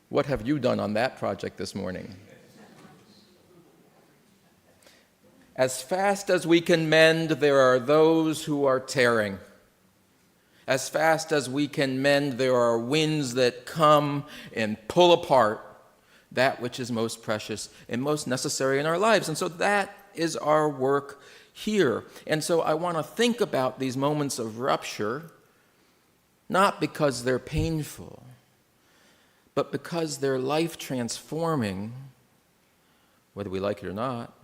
What have you done on that project this morning? As fast as we can mend, there are those who are tearing. As fast as we can mend, there are winds that come and pull apart that which is most precious and most necessary in our lives. And so that is our work here. And so I want to think about these moments of rupture, not because they're painful, but because they're life-transforming, whether we like it or not,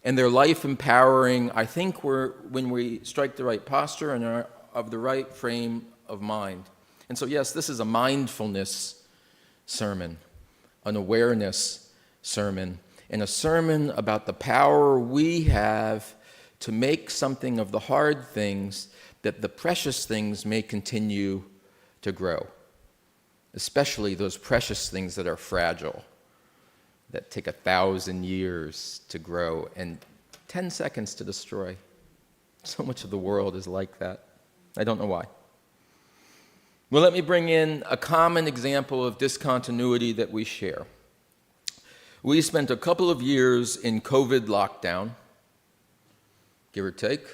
and they're life-empowering, I think, when we strike the right posture and are of the right frame of mind. And so, yes, this is a mindfulness sermon, an awareness sermon, and a sermon about the power we have to make something of the hard things that the precious things may continue to grow, especially those precious things that are fragile, that take 1,000 years to grow and 10 seconds to destroy. So much of the world is like that. I don't know why. Well, let me bring in a common example of discontinuity that we share. We spent a couple of years in COVID lockdown, give or take.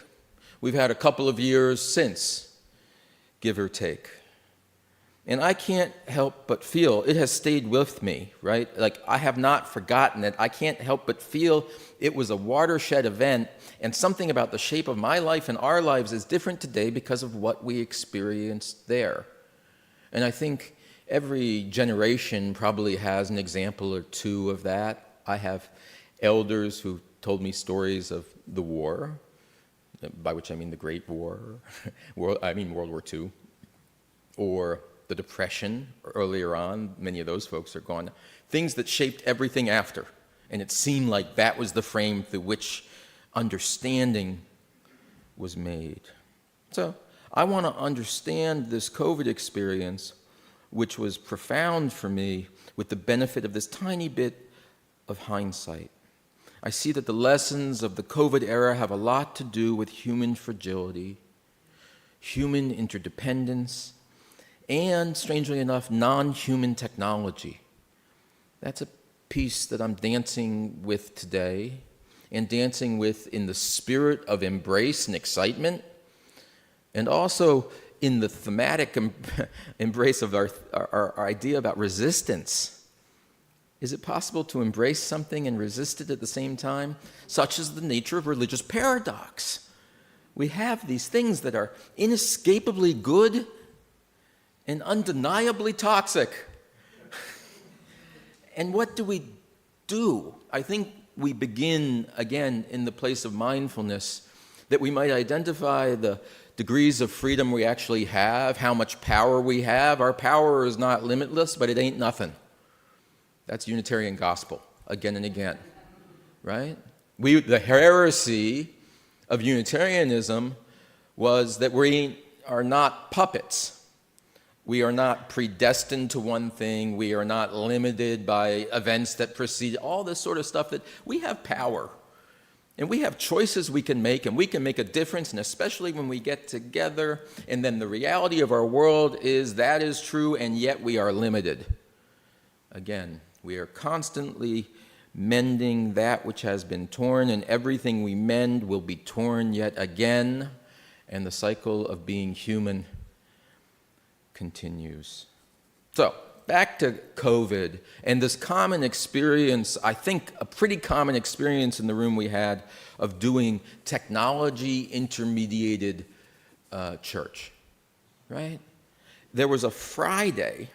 We've had a couple of years since, give or take. And I can't help but feel, it has stayed with me, right? Like, I have not forgotten it. I can't help but feel it was a watershed event, and something about the shape of my life and our lives is different today because of what we experienced there. And I think every generation probably has an example or two of that. I have elders who told me stories of the war, by which I mean the Great War, World War II, or the Depression earlier on, many of those folks are gone, things that shaped everything after. And it seemed like that was the frame through which understanding was made. So I want to understand this COVID experience, which was profound for me, with the benefit of this tiny bit of hindsight. I see that the lessons of the COVID era have a lot to do with human fragility, human interdependence, and, strangely enough, non-human technology. That's a piece that I'm dancing with today, and dancing with in the spirit of embrace and excitement, and also in the thematic embrace of our idea about resistance. Is it possible to embrace something and resist it at the same time? Such is the nature of religious paradox. We have these things that are inescapably good and undeniably toxic. And what do we do? I think we begin, again, in the place of mindfulness, that we might identify the degrees of freedom we actually have, how much power we have. Our power is not limitless, but it ain't nothing. That's Unitarian gospel, again and again, right? The heresy of Unitarianism was that we are not puppets. We are not predestined to one thing. We are not limited by events that precede, all this sort of stuff, that we have power. And we have choices we can make, and we can make a difference, and especially when we get together, and then the reality of our world is that is true, and yet we are limited. Again, we are constantly mending that which has been torn, and everything we mend will be torn yet again, and the cycle of being human continues. So, back to COVID, and this common experience, I think a pretty common experience in the room we had of doing technology-intermediated church, right? There was a Friday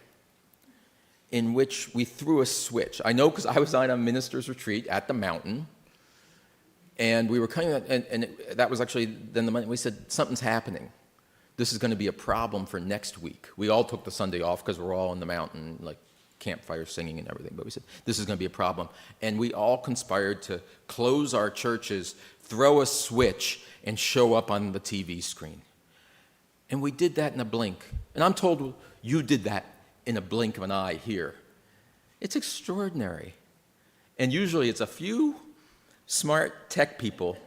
in which we threw a switch. I know because I was on a minister's retreat at the mountain, and we were coming, and that was actually then the Monday, we said, something's happening. This is going to be a problem for next week. We all took the Sunday off because we're all in the mountain, like campfire singing and everything, but we said, this is going to be a problem. And we all conspired to close our churches, throw a switch, and show up on the TV screen. And we did that in a blink. And I'm told you did that in a blink of an eye here. It's extraordinary. And usually it's a few smart tech people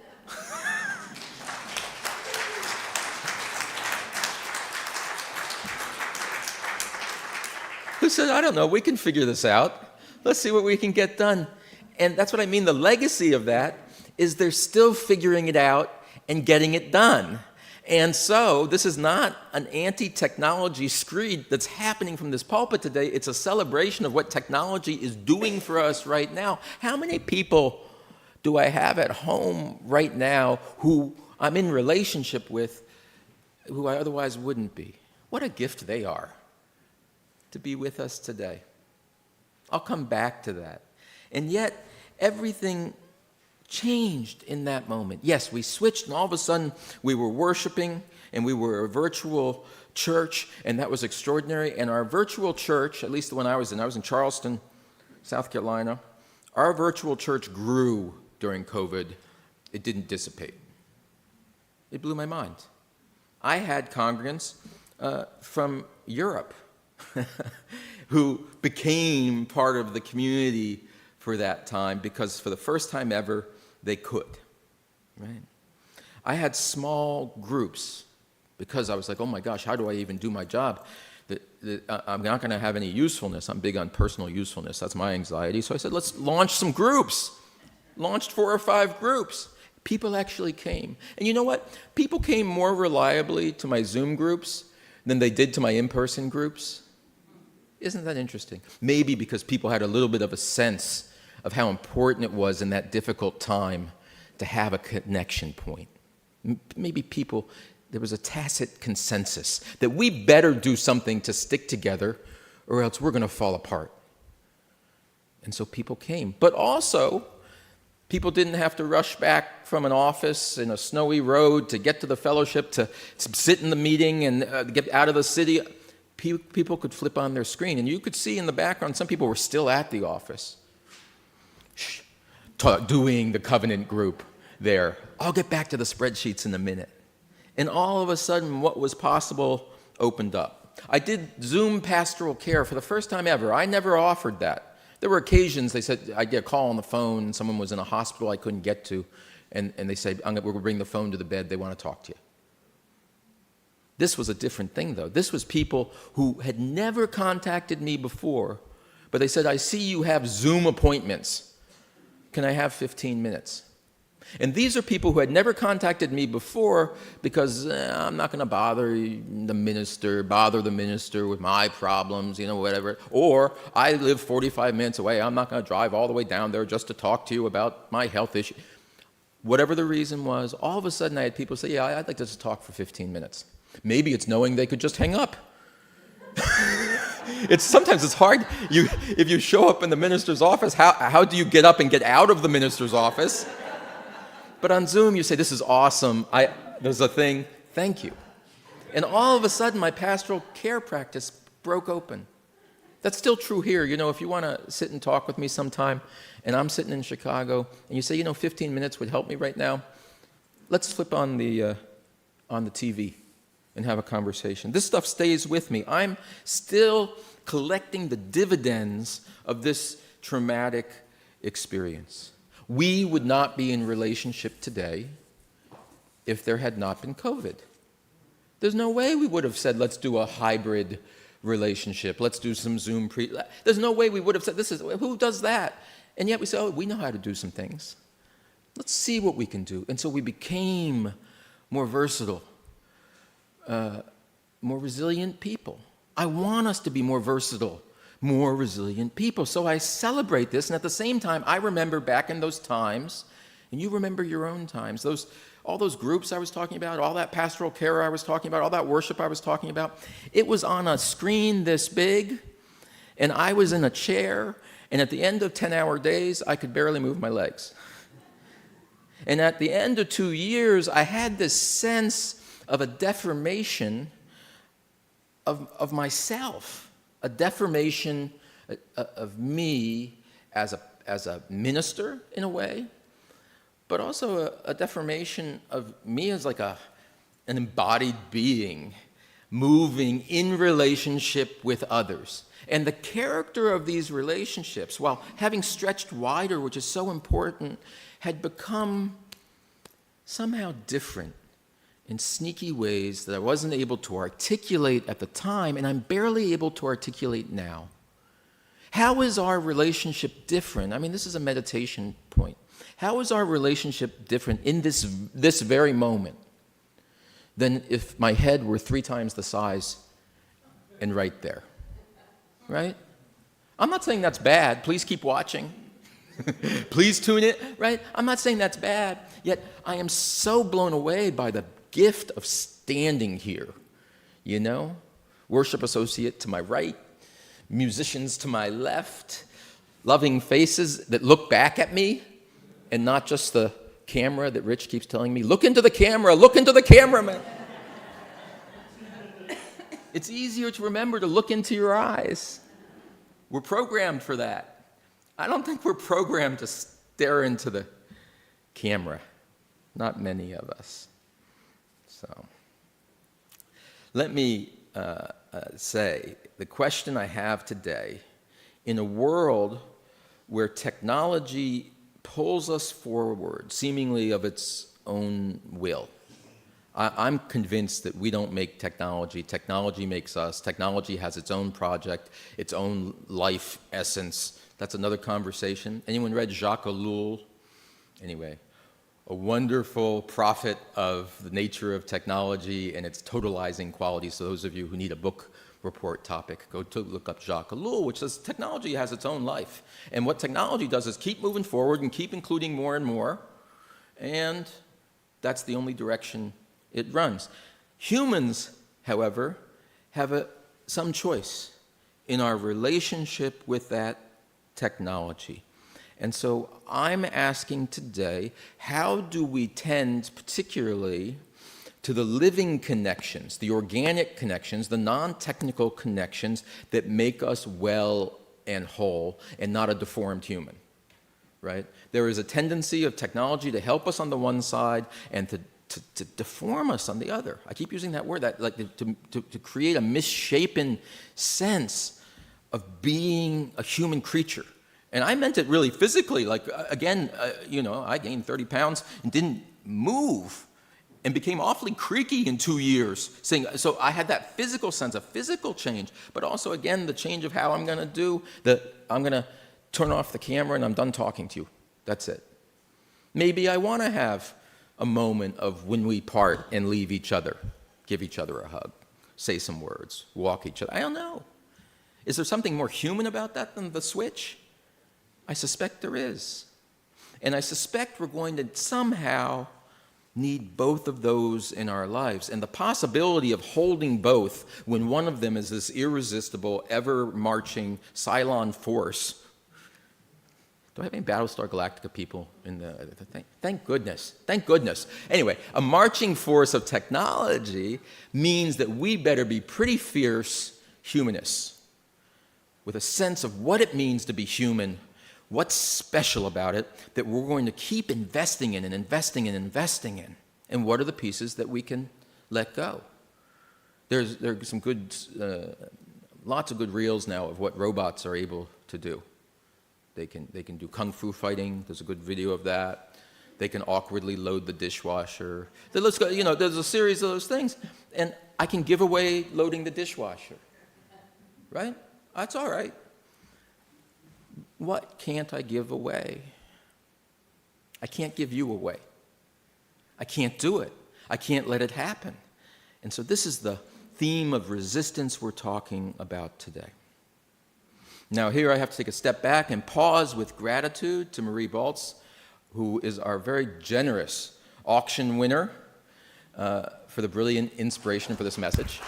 who said, I don't know, we can figure this out. Let's see what we can get done. And that's what I mean. The legacy of that is they're still figuring it out and getting it done. And so this is not an anti-technology screed that's happening from this pulpit today. It's a celebration of what technology is doing for us right now. How many people do I have at home right now who I'm in relationship with who I otherwise wouldn't be? What a gift they are to be with us today. I'll come back to that. And yet, everything changed in that moment. Yes, we switched, and all of a sudden, we were worshiping, and we were a virtual church, and that was extraordinary. And our virtual church, at least the one I was in Charleston, South Carolina, our virtual church grew during COVID. It didn't dissipate. It blew my mind. I had congregants from Europe who became part of the community for that time because for the first time ever, they could, right? I had small groups because I was like, oh my gosh, how do I even do my job? I'm not going to have any usefulness. I'm big on personal usefulness. That's my anxiety. So I said, let's launch some groups. Launched 4 or 5 groups. People actually came. And you know what? People came more reliably to my Zoom groups than they did to my in-person groups. Isn't that interesting? Maybe because people had a little bit of a sense of how important it was in that difficult time to have a connection point. Maybe there was a tacit consensus that we better do something to stick together or else we're going to fall apart. And so people came. But also, People didn't have to rush back from an office in a snowy road to get to the fellowship, to sit in the meeting and get out of the city. People could flip on their screen, and you could see in the background some people were still at the office, doing the covenant group there. I'll get back to the spreadsheets in a minute. And all of a sudden, what was possible opened up. I did Zoom pastoral care for the first time ever. I never offered that. There were occasions they said I'd get a call on the phone, and someone was in a hospital I couldn't get to, and they said, we're going to bring the phone to the bed. They want to talk to you. This was a different thing, though. This was people who had never contacted me before, but they said, I see you have Zoom appointments. Can I have 15 minutes? And these are people who had never contacted me before because I'm not going to bother the minister with my problems, whatever. Or I live 45 minutes away. I'm not going to drive all the way down there just to talk to you about my health issue. Whatever the reason was, all of a sudden I had people say, yeah, I'd like to just talk for 15 minutes. Maybe it's knowing they could just hang up. Sometimes it's hard. If you show up in the minister's office, how do you get up and get out of the minister's office? But on Zoom, you say, this is awesome. There's a thing. Thank you. And all of a sudden, my pastoral care practice broke open. That's still true here. If you want to sit and talk with me sometime, and I'm sitting in Chicago, and you say, 15 minutes would help me right now, let's flip on the TV and have a conversation. This stuff stays with me. I'm still collecting the dividends of this traumatic experience. We would not be in relationship today if there had not been COVID. There's no way we would have said, let's do a hybrid relationship. Let's do some Zoom There's no way we would have said, who does that? And yet we say, we know how to do some things. Let's see what we can do. And so we became more versatile, more resilient people. I want us to be more versatile, more resilient people. So I celebrate this, and at the same time, I remember back in those times, and you remember your own times, all those groups I was talking about, all that pastoral care I was talking about, all that worship I was talking about, it was on a screen this big, and I was in a chair, and at the end of 10-hour days, I could barely move my legs. And at the end of 2 years, I had this sense of a deformation of myself, a deformation of me as a minister in a way, but also a deformation of me as like an embodied being moving in relationship with others. And the character of these relationships, while having stretched wider, which is so important, had become somehow different in sneaky ways that I wasn't able to articulate at the time, and I'm barely able to articulate now. How is our relationship different? I mean, this is a meditation point. How is our relationship different in this very moment than if my head were 3 times the size and right there? Right? I'm not saying that's bad. Please keep watching. Please tune in, right? I'm not saying that's bad, yet I am so blown away by the gift of standing here, Worship associate to my right, musicians to my left, loving faces that look back at me, and not just the camera that Rich keeps telling me, look into the camera, man. It's easier to remember to look into your eyes. We're programmed for that. I don't think we're programmed to stare into the camera. Not many of us. So, let me say, the question I have today, in a world where technology pulls us forward, seemingly of its own will, I'm convinced that we don't make technology. Technology makes us. Technology has its own project, its own life essence. That's another conversation. Anyone read Jacques Ellul? Anyway, a wonderful prophet of the nature of technology and its totalizing qualities. So those of you who need a book report topic, go to look up Jacques Ellul, which says technology has its own life. And what technology does is keep moving forward and keep including more and more. And that's the only direction it runs. Humans, however, have some choice in our relationship with that technology. And so I'm asking today, how do we tend particularly to the living connections, the organic connections, the non-technical connections that make us well and whole and not a deformed human, right? There is a tendency of technology to help us on the one side and to deform us on the other. I keep using that word, to create a misshapen sense of being a human creature. And I meant it really physically, I gained 30 pounds and didn't move and became awfully creaky in 2 years. So I had that physical sense of physical change, but also, again, the change of how I'm going to do, I'm going to turn off the camera and I'm done talking to you. That's it. Maybe I want to have a moment of when we part and leave each other, give each other a hug, say some words, walk each other. I don't know. Is there something more human about that than the switch? I suspect there is. And I suspect we're going to somehow need both of those in our lives. And the possibility of holding both when one of them is this irresistible, ever-marching Cylon force. Do I have any Battlestar Galactica people in the thing? Thank goodness. Thank goodness. Anyway, a marching force of technology means that we better be pretty fierce humanists with a sense of what it means to be human, what's special about it, that we're going to keep investing in and investing and investing in, and what are the pieces that we can let go. There's some good, lots of good reels now of what robots are able to do. They can do kung fu fighting. There's a good video of that. They can awkwardly load the dishwasher. There's a series of those things, and I can give away loading the dishwasher, right? That's all right. What can't I give away? I can't give you away. I can't do it. I can't let it happen. And so this is the theme of resistance we're talking about today. Now here I have to take a step back and pause with gratitude to Marie Baltz, who is our very generous auction winner for the brilliant inspiration for this message.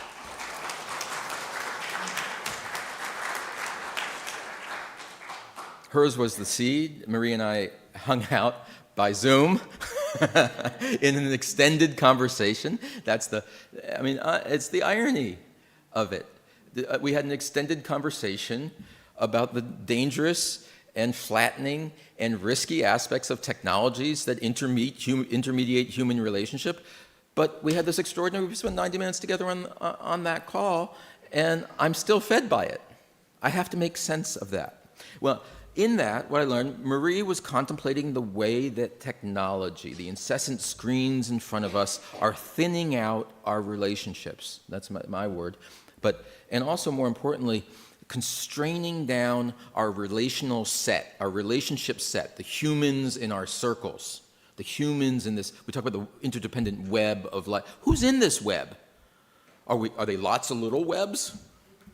Hers was the seed. Marie and I hung out by Zoom in an extended conversation. It's the irony of it. We had an extended conversation about the dangerous and flattening and risky aspects of technologies that intermediate human relationship. But we had this extraordinary, we spent 90 minutes together on that call, and I'm still fed by it. I have to make sense of that. Well, in that, what I learned, Marie was contemplating the way that technology, the incessant screens in front of us, are thinning out our relationships. That's my word. And also, more importantly, constraining down our relational set, our relationship set, the humans in our circles, the humans in this, we talk about the interdependent web of life. Who's in this web? Are they lots of little webs?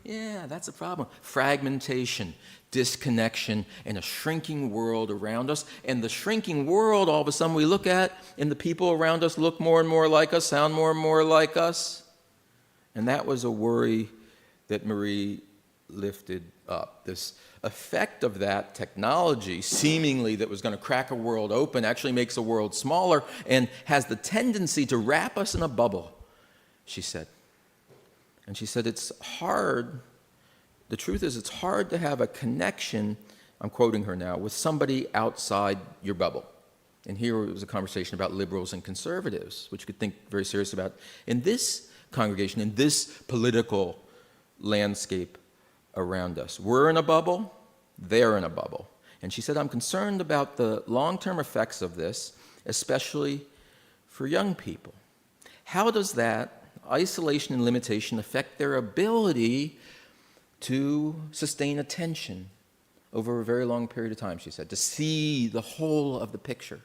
Yeah, that's a problem. Fragmentation, disconnection, and a shrinking world around us. And the shrinking world, all of a sudden we look at, and the people around us look more and more like us, sound more and more like us. And that was a worry that Marie lifted up. This effect of that technology, seemingly that was going to crack a world open, actually makes a world smaller and has the tendency to wrap us in a bubble, she said. And she said, it's hard, the truth is it's hard to have a connection, I'm quoting her now, with somebody outside your bubble. And here was a conversation about liberals and conservatives, which you could think very seriously about in this congregation, in this political landscape around us. We're in a bubble, they're in a bubble. And she said, I'm concerned about the long-term effects of this, especially for young people. How does that isolation and limitation affect their ability to sustain attention over a very long period of time, she said, to see the whole of the picture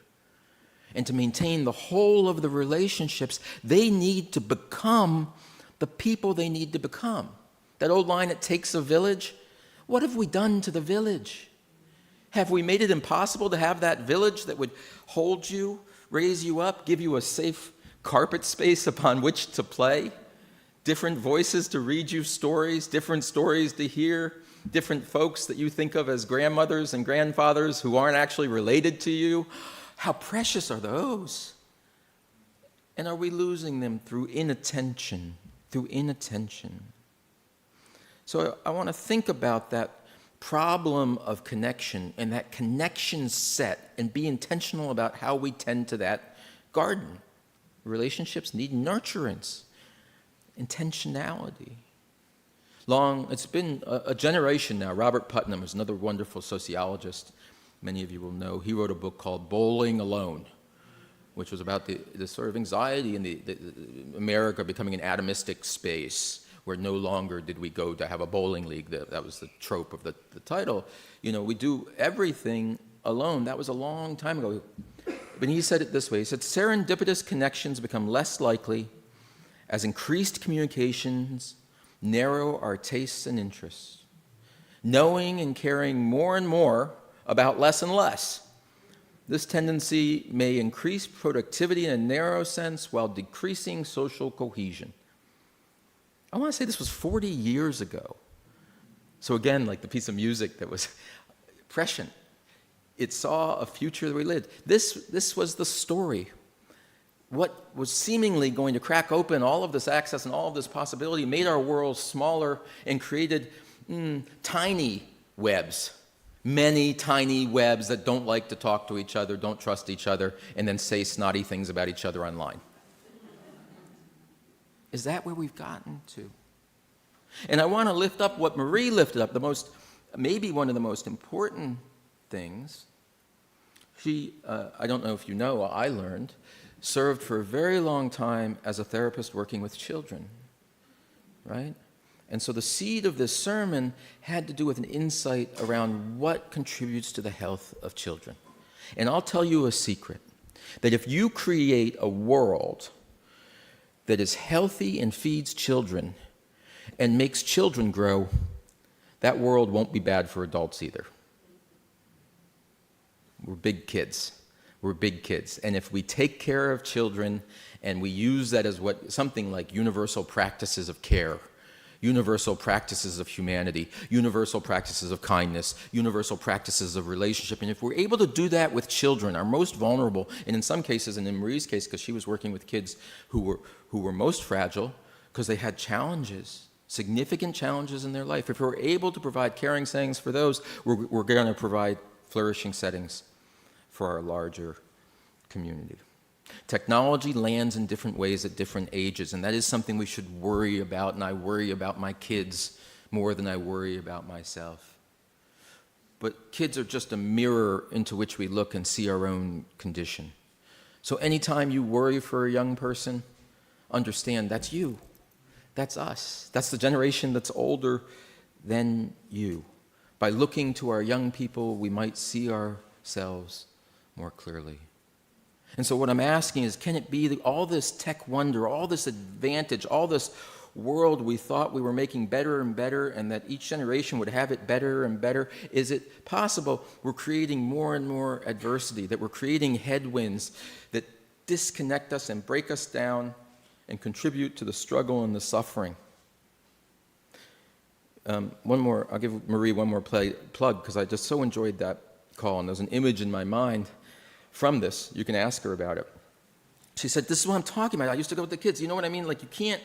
and to maintain the whole of the relationships they need to become the people they need to become. That old line, it takes a village. What have we done to the village? Have we made it impossible to have that village that would hold you, raise you up, give you a safe carpet space upon which to play, different voices to read you stories, different stories to hear, different folks that you think of as grandmothers and grandfathers who aren't actually related to you. How precious are those? And are we losing them through inattention? Through inattention. So I want to think about that problem of connection and that connection set and be intentional about how we tend to that garden. Relationships need nurturance, intentionality. It's been a generation now. Robert Putnam is another wonderful sociologist. Many of you will know. He wrote a book called Bowling Alone, which was about the sort of anxiety in the America becoming an atomistic space, where no longer did we go to have a bowling league. That was the trope of the title. We do everything alone. That was a long time ago. But he said it this way. He said, serendipitous connections become less likely as increased communications narrow our tastes and interests, knowing and caring more and more about less and less. This tendency may increase productivity in a narrow sense while decreasing social cohesion. I want to say this was 40 years ago. So again, like the piece of music that was prescient, it saw a future that we lived. This was the story. What was seemingly going to crack open all of this access and all of this possibility made our world smaller and created tiny webs. Many tiny webs that don't like to talk to each other, don't trust each other, and then say snotty things about each other online. Is that where we've gotten to? And I want to lift up what Marie lifted up, maybe one of the most important things. She, I don't know if you know, I learned, served for a very long time as a therapist working with children, right? And so the seed of this sermon had to do with an insight around what contributes to the health of children. And I'll tell you a secret, that if you create a world that is healthy and feeds children and makes children grow, that world won't be bad for adults either. We're big kids. We're big kids. And if we take care of children and we use that as something like universal practices of care, universal practices of humanity, universal practices of kindness, universal practices of relationship. And if we're able to do that with children, our most vulnerable, and in some cases, and in Marie's case, because she was working with kids who were most fragile, because they had challenges, significant challenges in their life. If we're able to provide caring settings for those, we're going to provide flourishing settings for our larger community. Technology lands in different ways at different ages, and that is something we should worry about, and I worry about my kids more than I worry about myself. But kids are just a mirror into which we look and see our own condition. So anytime you worry for a young person, understand that's you. That's us. That's the generation that's older than you. By looking to our young people, we might see ourselves more clearly. And so what I'm asking is, can it be that all this tech wonder, all this advantage, all this world we thought we were making better and better, and that each generation would have it better and better, is it possible we're creating more and more adversity, that we're creating headwinds that disconnect us and break us down and contribute to the struggle and the suffering? I'll give Marie one more plug, because I just so enjoyed that call, and there's an image in my mind from this. You can ask her about it. She said, this is what I'm talking about. I used to go with the kids. You know what I mean? Like, you can't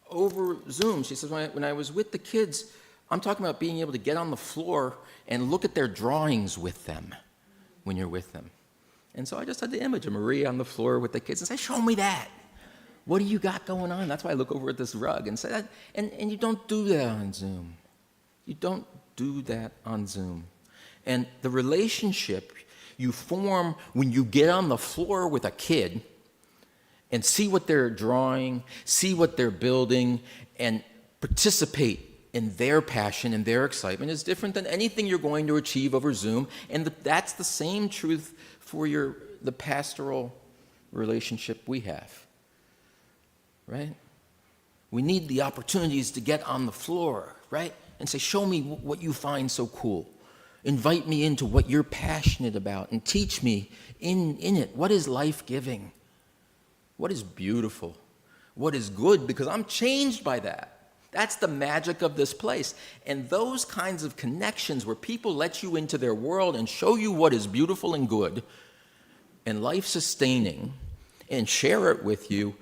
over Zoom. She says, when I was with the kids, I'm talking about being able to get on the floor and look at their drawings with them when you're with them. And so I just had the image of Marie on the floor with the kids and say, show me that. What do you got going on? That's why I look over at this rug and say that. And you don't do that on Zoom. You don't do that on Zoom. And the relationship you form when you get on the floor with a kid and see what they're drawing, see what they're building, and participate in their passion and their excitement is different than anything you're going to achieve over Zoom. And that's the same truth for the pastoral relationship we have, right? We need the opportunities to get on the floor, right? And say, show me what you find so cool. Invite me into what you're passionate about and teach me in it. What is life-giving? What is beautiful? What is good? Because I'm changed by that. That's the magic of this place. And those kinds of connections where people let you into their world and show you what is beautiful and good and life-sustaining and share it with you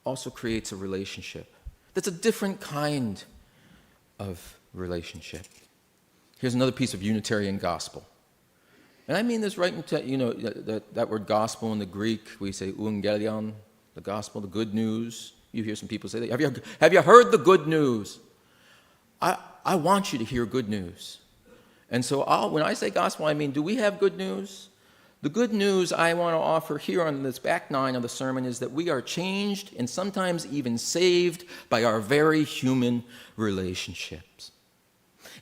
also creates a relationship. That's a different kind of relationship. Here's another piece of Unitarian gospel. And I mean this right into, that word gospel in the Greek, we say euangelion, the gospel, the good news. You hear some people say that. Have you heard the good news? I want you to hear good news. And so when I say gospel, I mean, do we have good news? The good news I want to offer here on this back nine of the sermon is that we are changed and sometimes even saved by our very human relationships.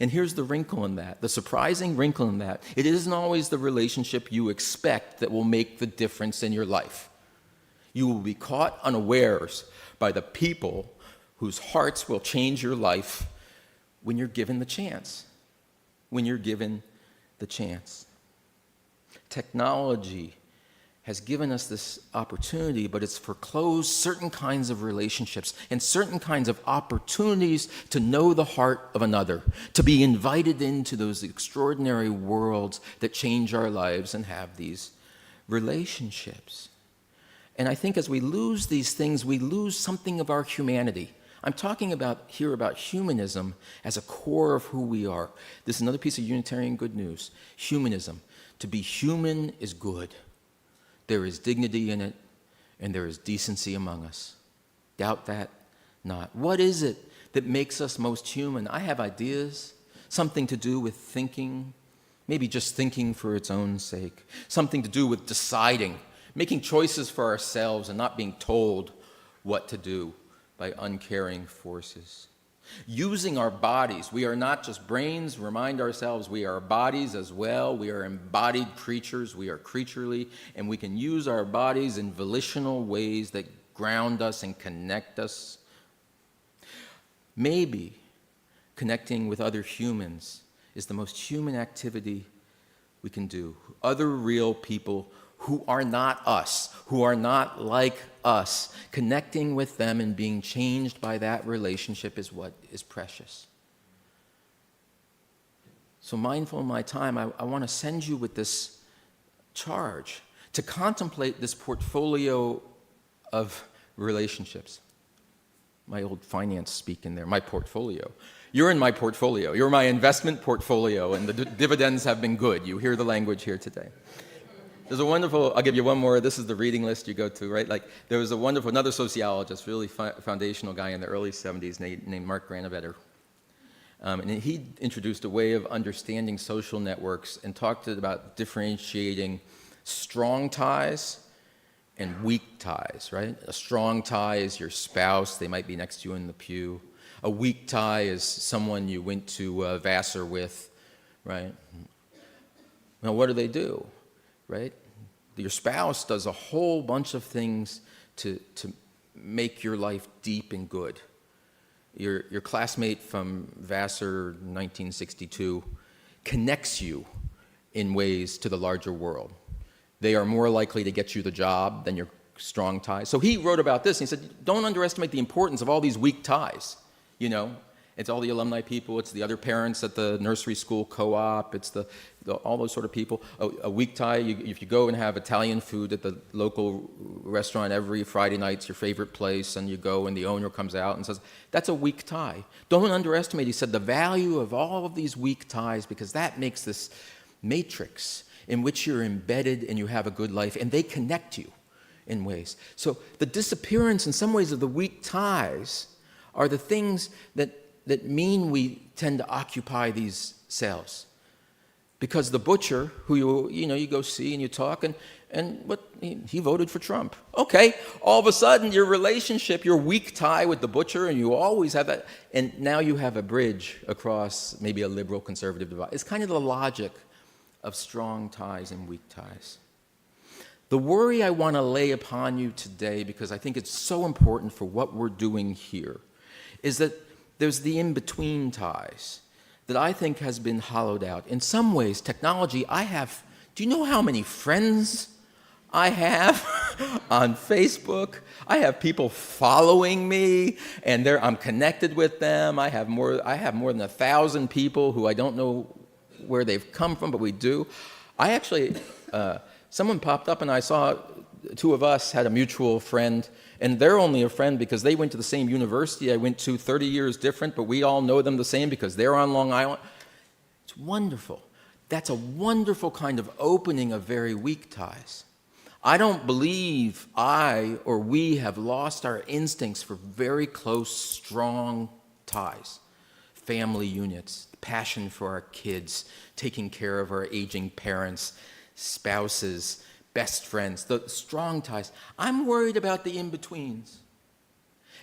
And here's the wrinkle in that, the surprising wrinkle in that. It isn't always the relationship you expect that will make the difference in your life. You will be caught unawares by the people whose hearts will change your life when you're given the chance. When you're given the chance. Technology has given us this opportunity, but it's foreclosed certain kinds of relationships and certain kinds of opportunities to know the heart of another, to be invited into those extraordinary worlds that change our lives and have these relationships. And I think as we lose these things, we lose something of our humanity. I'm talking about humanism as a core of who we are. This is another piece of Unitarian good news. Humanism. To be human is good. There is dignity in it, and there is decency among us. Doubt that not. What is it that makes us most human? I have ideas. Something to do with thinking, maybe just thinking for its own sake. Something to do with deciding, making choices for ourselves and not being told what to do by uncaring forces. Using our bodies. We are not just brains. Remind ourselves we are bodies as well. We are embodied creatures. We are creaturely. And we can use our bodies in volitional ways that ground us and connect us. Maybe connecting with other humans is the most human activity we can do. Other real people who are not us, who are not like us. Connecting with them and being changed by that relationship is what is precious. So mindful of my time, I want to send you with this charge to contemplate this portfolio of relationships. My old finance speak in there, my portfolio. You're in my portfolio. You're my investment portfolio, and the dividends have been good. You hear the language here today. There's a wonderful, I'll give you one more, this is the reading list you go to, right? Like, there was another sociologist, really foundational guy in the early 70s named Mark Granovetter. And he introduced a way of understanding social networks and talked about differentiating strong ties and weak ties, right? A strong tie is your spouse, they might be next to you in the pew. A weak tie is someone you went to Vassar with, right? Now, what do? Right? Your spouse does a whole bunch of things to make your life deep and good. Your classmate from Vassar 1962 connects you in ways to the larger world. They are more likely to get you the job than your strong ties. So he wrote about this, and he said, don't underestimate the importance of all these weak ties, It's all the alumni people, it's the other parents at the nursery school co-op, it's all those sort of people. A weak tie, if you go and have Italian food at the local restaurant every Friday night, it's your favorite place, and you go and the owner comes out and says, that's a weak tie. Don't underestimate, he said, the value of all of these weak ties, because that makes this matrix in which you're embedded and you have a good life, and they connect you in ways. So the disappearance in some ways of the weak ties are the things that mean we tend to occupy these cells. Because the butcher, who you go see and you talk, and what he voted for Trump. Okay, all of a sudden your relationship, your weak tie with the butcher, and you always have that, and now you have a bridge across maybe a liberal conservative divide. It's kind of the logic of strong ties and weak ties. The worry I want to lay upon you today, because I think it's so important for what we're doing here, is that there's the in-between ties that I think has been hollowed out. In some ways, technology, do you know how many friends I have on Facebook. I have people following me, and I'm connected with them. I have more than 1,000 people who I don't know where they've come from, but we do. I actually, someone popped up, and I saw two of us had a mutual friend, and they're only a friend because they went to the same university I went to, 30 years different, but we all know them the same because they're on Long Island. It's wonderful. That's a wonderful kind of opening of very weak ties. I don't believe I or we have lost our instincts for very close, strong ties. Family units, passion for our kids, taking care of our aging parents, spouses, best friends, the strong ties. I'm worried about the in-betweens.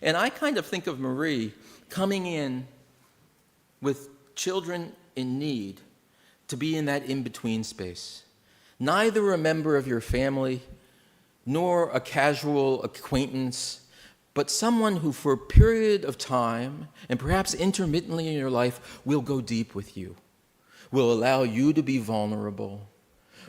And I kind of think of Marie coming in with children in need to be in that in-between space. Neither a member of your family nor a casual acquaintance, but someone who for a period of time, and perhaps intermittently in your life, will go deep with you, will allow you to be vulnerable,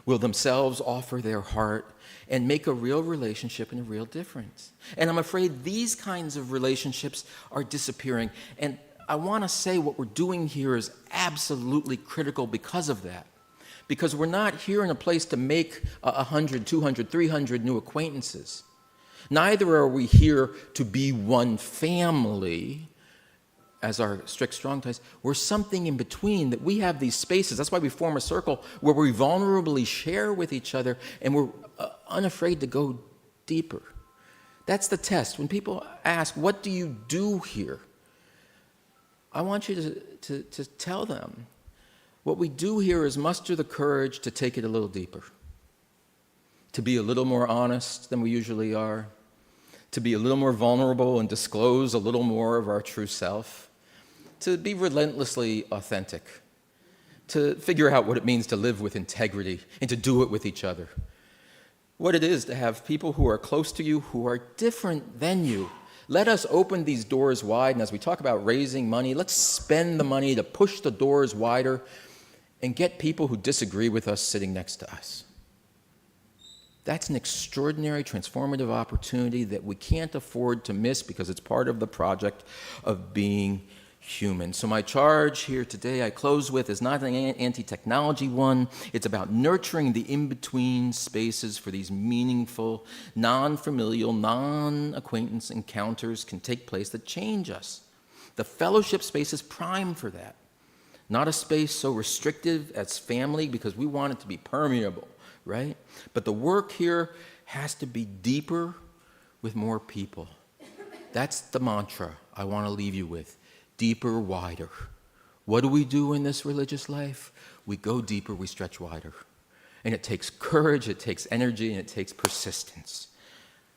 will themselves offer their heart, and make a real relationship and a real difference. And I'm afraid these kinds of relationships are disappearing. And I want to say what we're doing here is absolutely critical because of that. Because we're not here in a place to make 100, 200, 300 new acquaintances. Neither are we here to be one family as our strict strong ties. We're something in between, that we have these spaces. That's why we form a circle where we vulnerably share with each other and we're unafraid to go deeper. That's the test. When people ask, what do you do here? I want you to tell them, what we do here is muster the courage to take it a little deeper, to be a little more honest than we usually are, to be a little more vulnerable and disclose a little more of our true self, to be relentlessly authentic, to figure out what it means to live with integrity and to do it with each other. What it is to have people who are close to you who are different than you. Let us open these doors wide, and as we talk about raising money, let's spend the money to push the doors wider and get people who disagree with us sitting next to us. That's an extraordinary, transformative opportunity that we can't afford to miss because it's part of the project of being human. So my charge here today, I close with, is not an anti-technology one. It's about nurturing the in-between spaces for these meaningful, non-familial, non-acquaintance encounters can take place that change us. The fellowship space is prime for that. Not a space so restrictive as family because we want it to be permeable, right? But the work here has to be deeper with more people. That's the mantra I want to leave you with. Deeper, wider. What do we do in this religious life? We go deeper, we stretch wider. And it takes courage, it takes energy, and it takes persistence.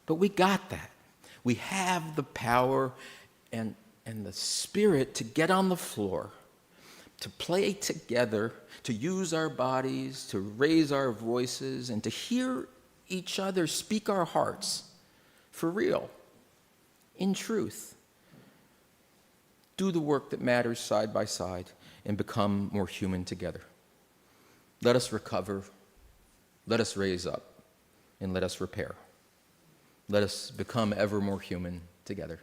But we got that. We have the power and the spirit to get on the floor, to play together, to use our bodies, to raise our voices, and to hear each other speak our hearts for real, in truth. Do the work that matters side by side and become more human together. Let us recover, let us raise up, and let us repair. Let us become ever more human together.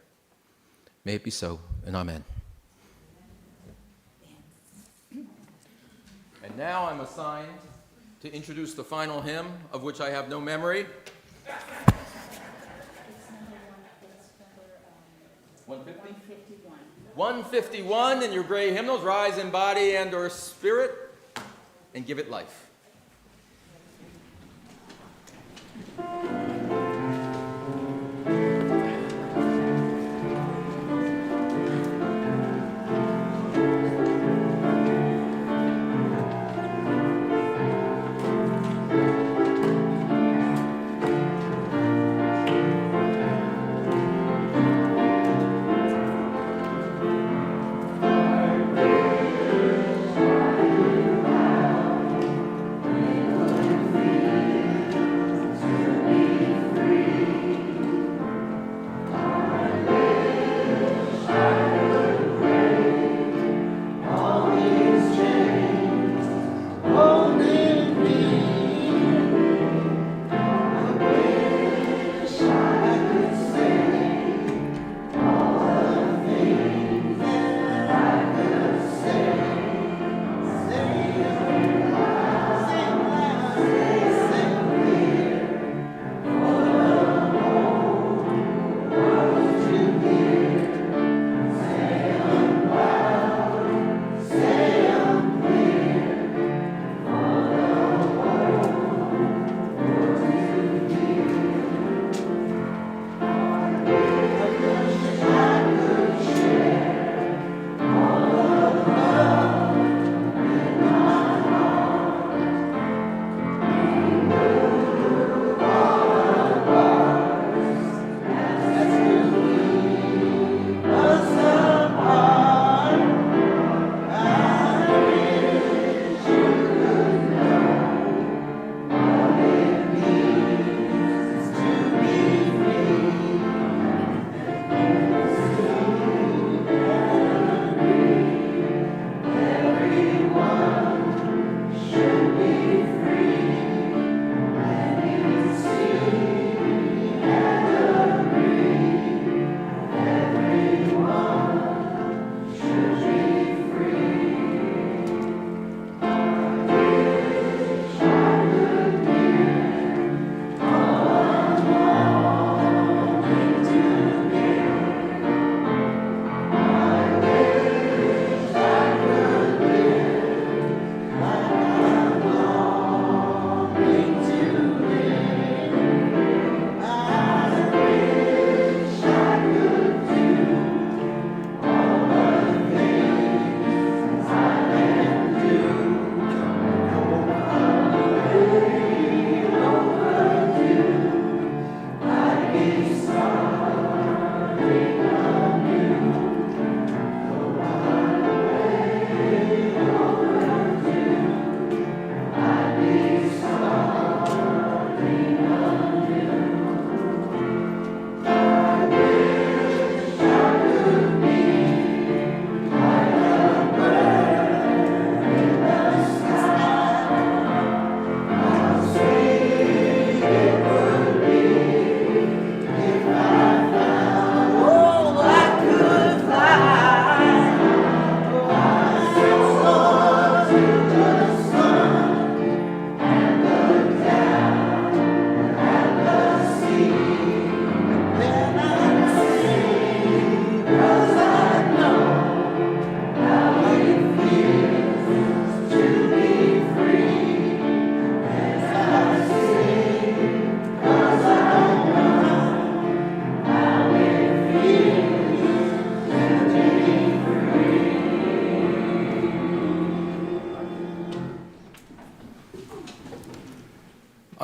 May it be so, and amen. And now I'm assigned to introduce the final hymn, of which I have no memory. 151. 151 in your gray hymnals. Rise in body and or spirit and give it life.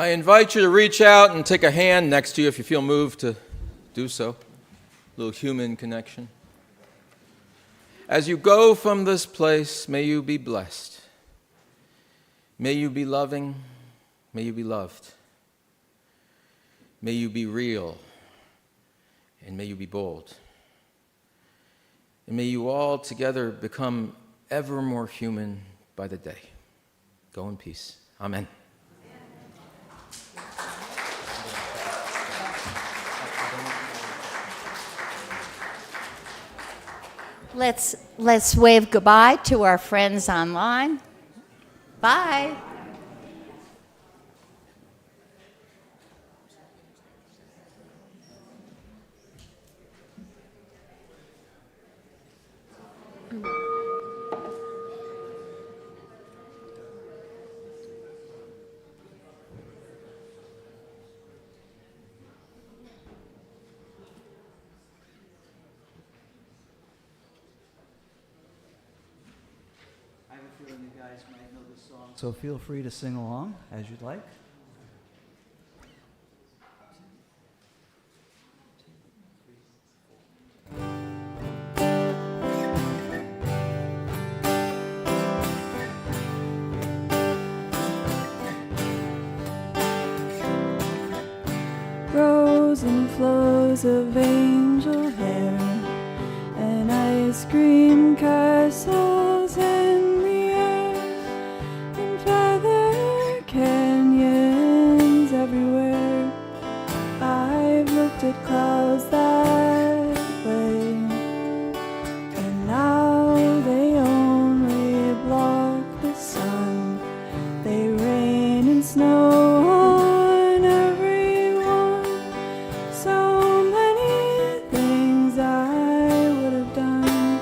I invite you to reach out and take a hand next to you if you feel moved to do so. A little human connection. As you go from this place, may you be blessed. May you be loving. May you be loved. May you be real. And may you be bold. And may you all together become ever more human by the day. Go in peace. Amen. Let's wave goodbye to our friends online. Bye. I have a feeling you guys might know this song, so feel free to sing along as you'd like. Rows and flows of angel hair and ice cream castles in the air and feather canyons everywhere. I've looked at clouds that way, and now they only block the sun. They rain and snow on everyone. So many things I would have done,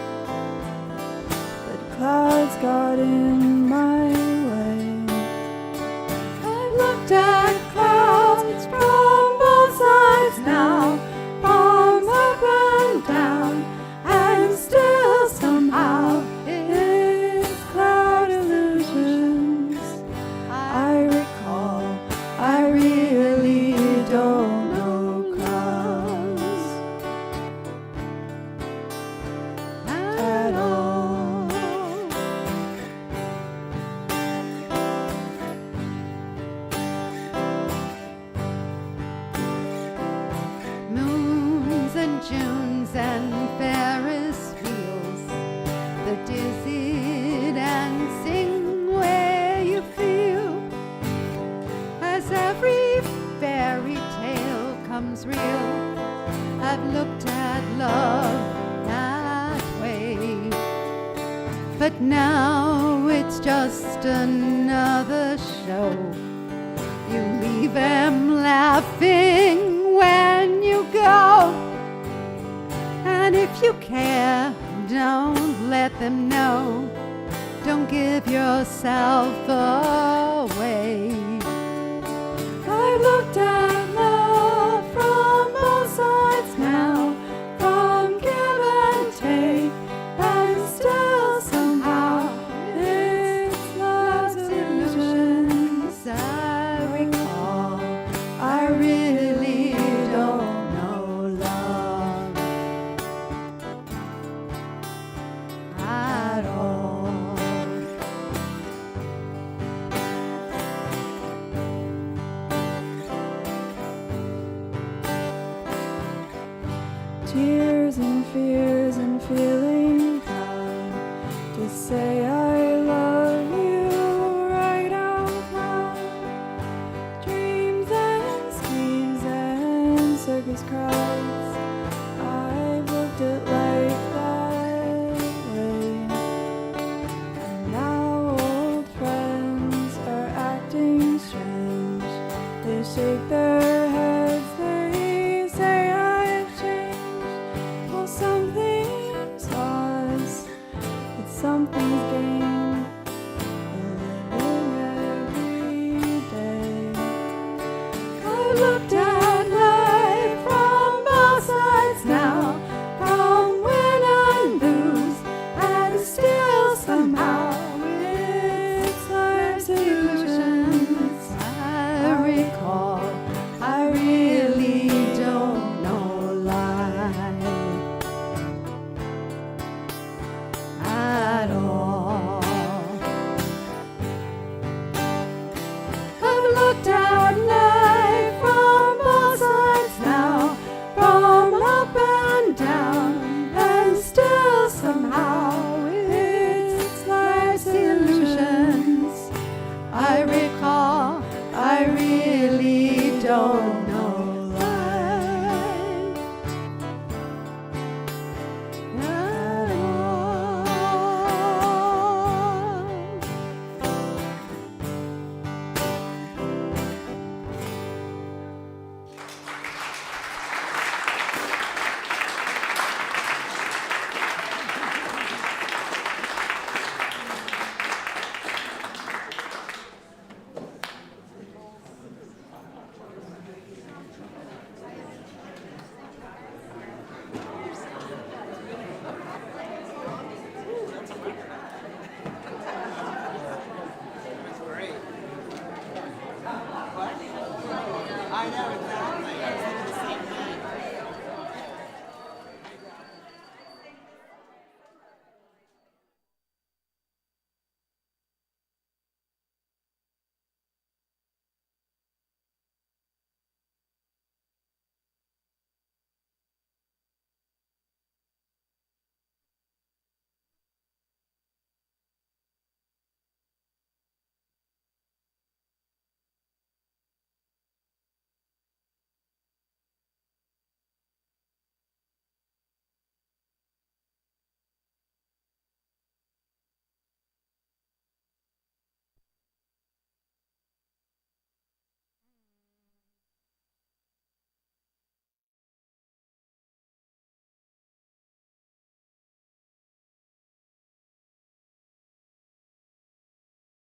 but clouds got in my way. I've looked at clouds from both sides now, from up and down, and still somehow it's cloud illusions. I recall, I really don't know clouds at all. Moons and Junes and Ferris wheels that dizzy and sing where you feel, as every fairy tale comes real. I've looked at love that way, but now it's just another show. You leave them laughing when you go, and if you care, don't let them know. Don't give yourself away. I looked at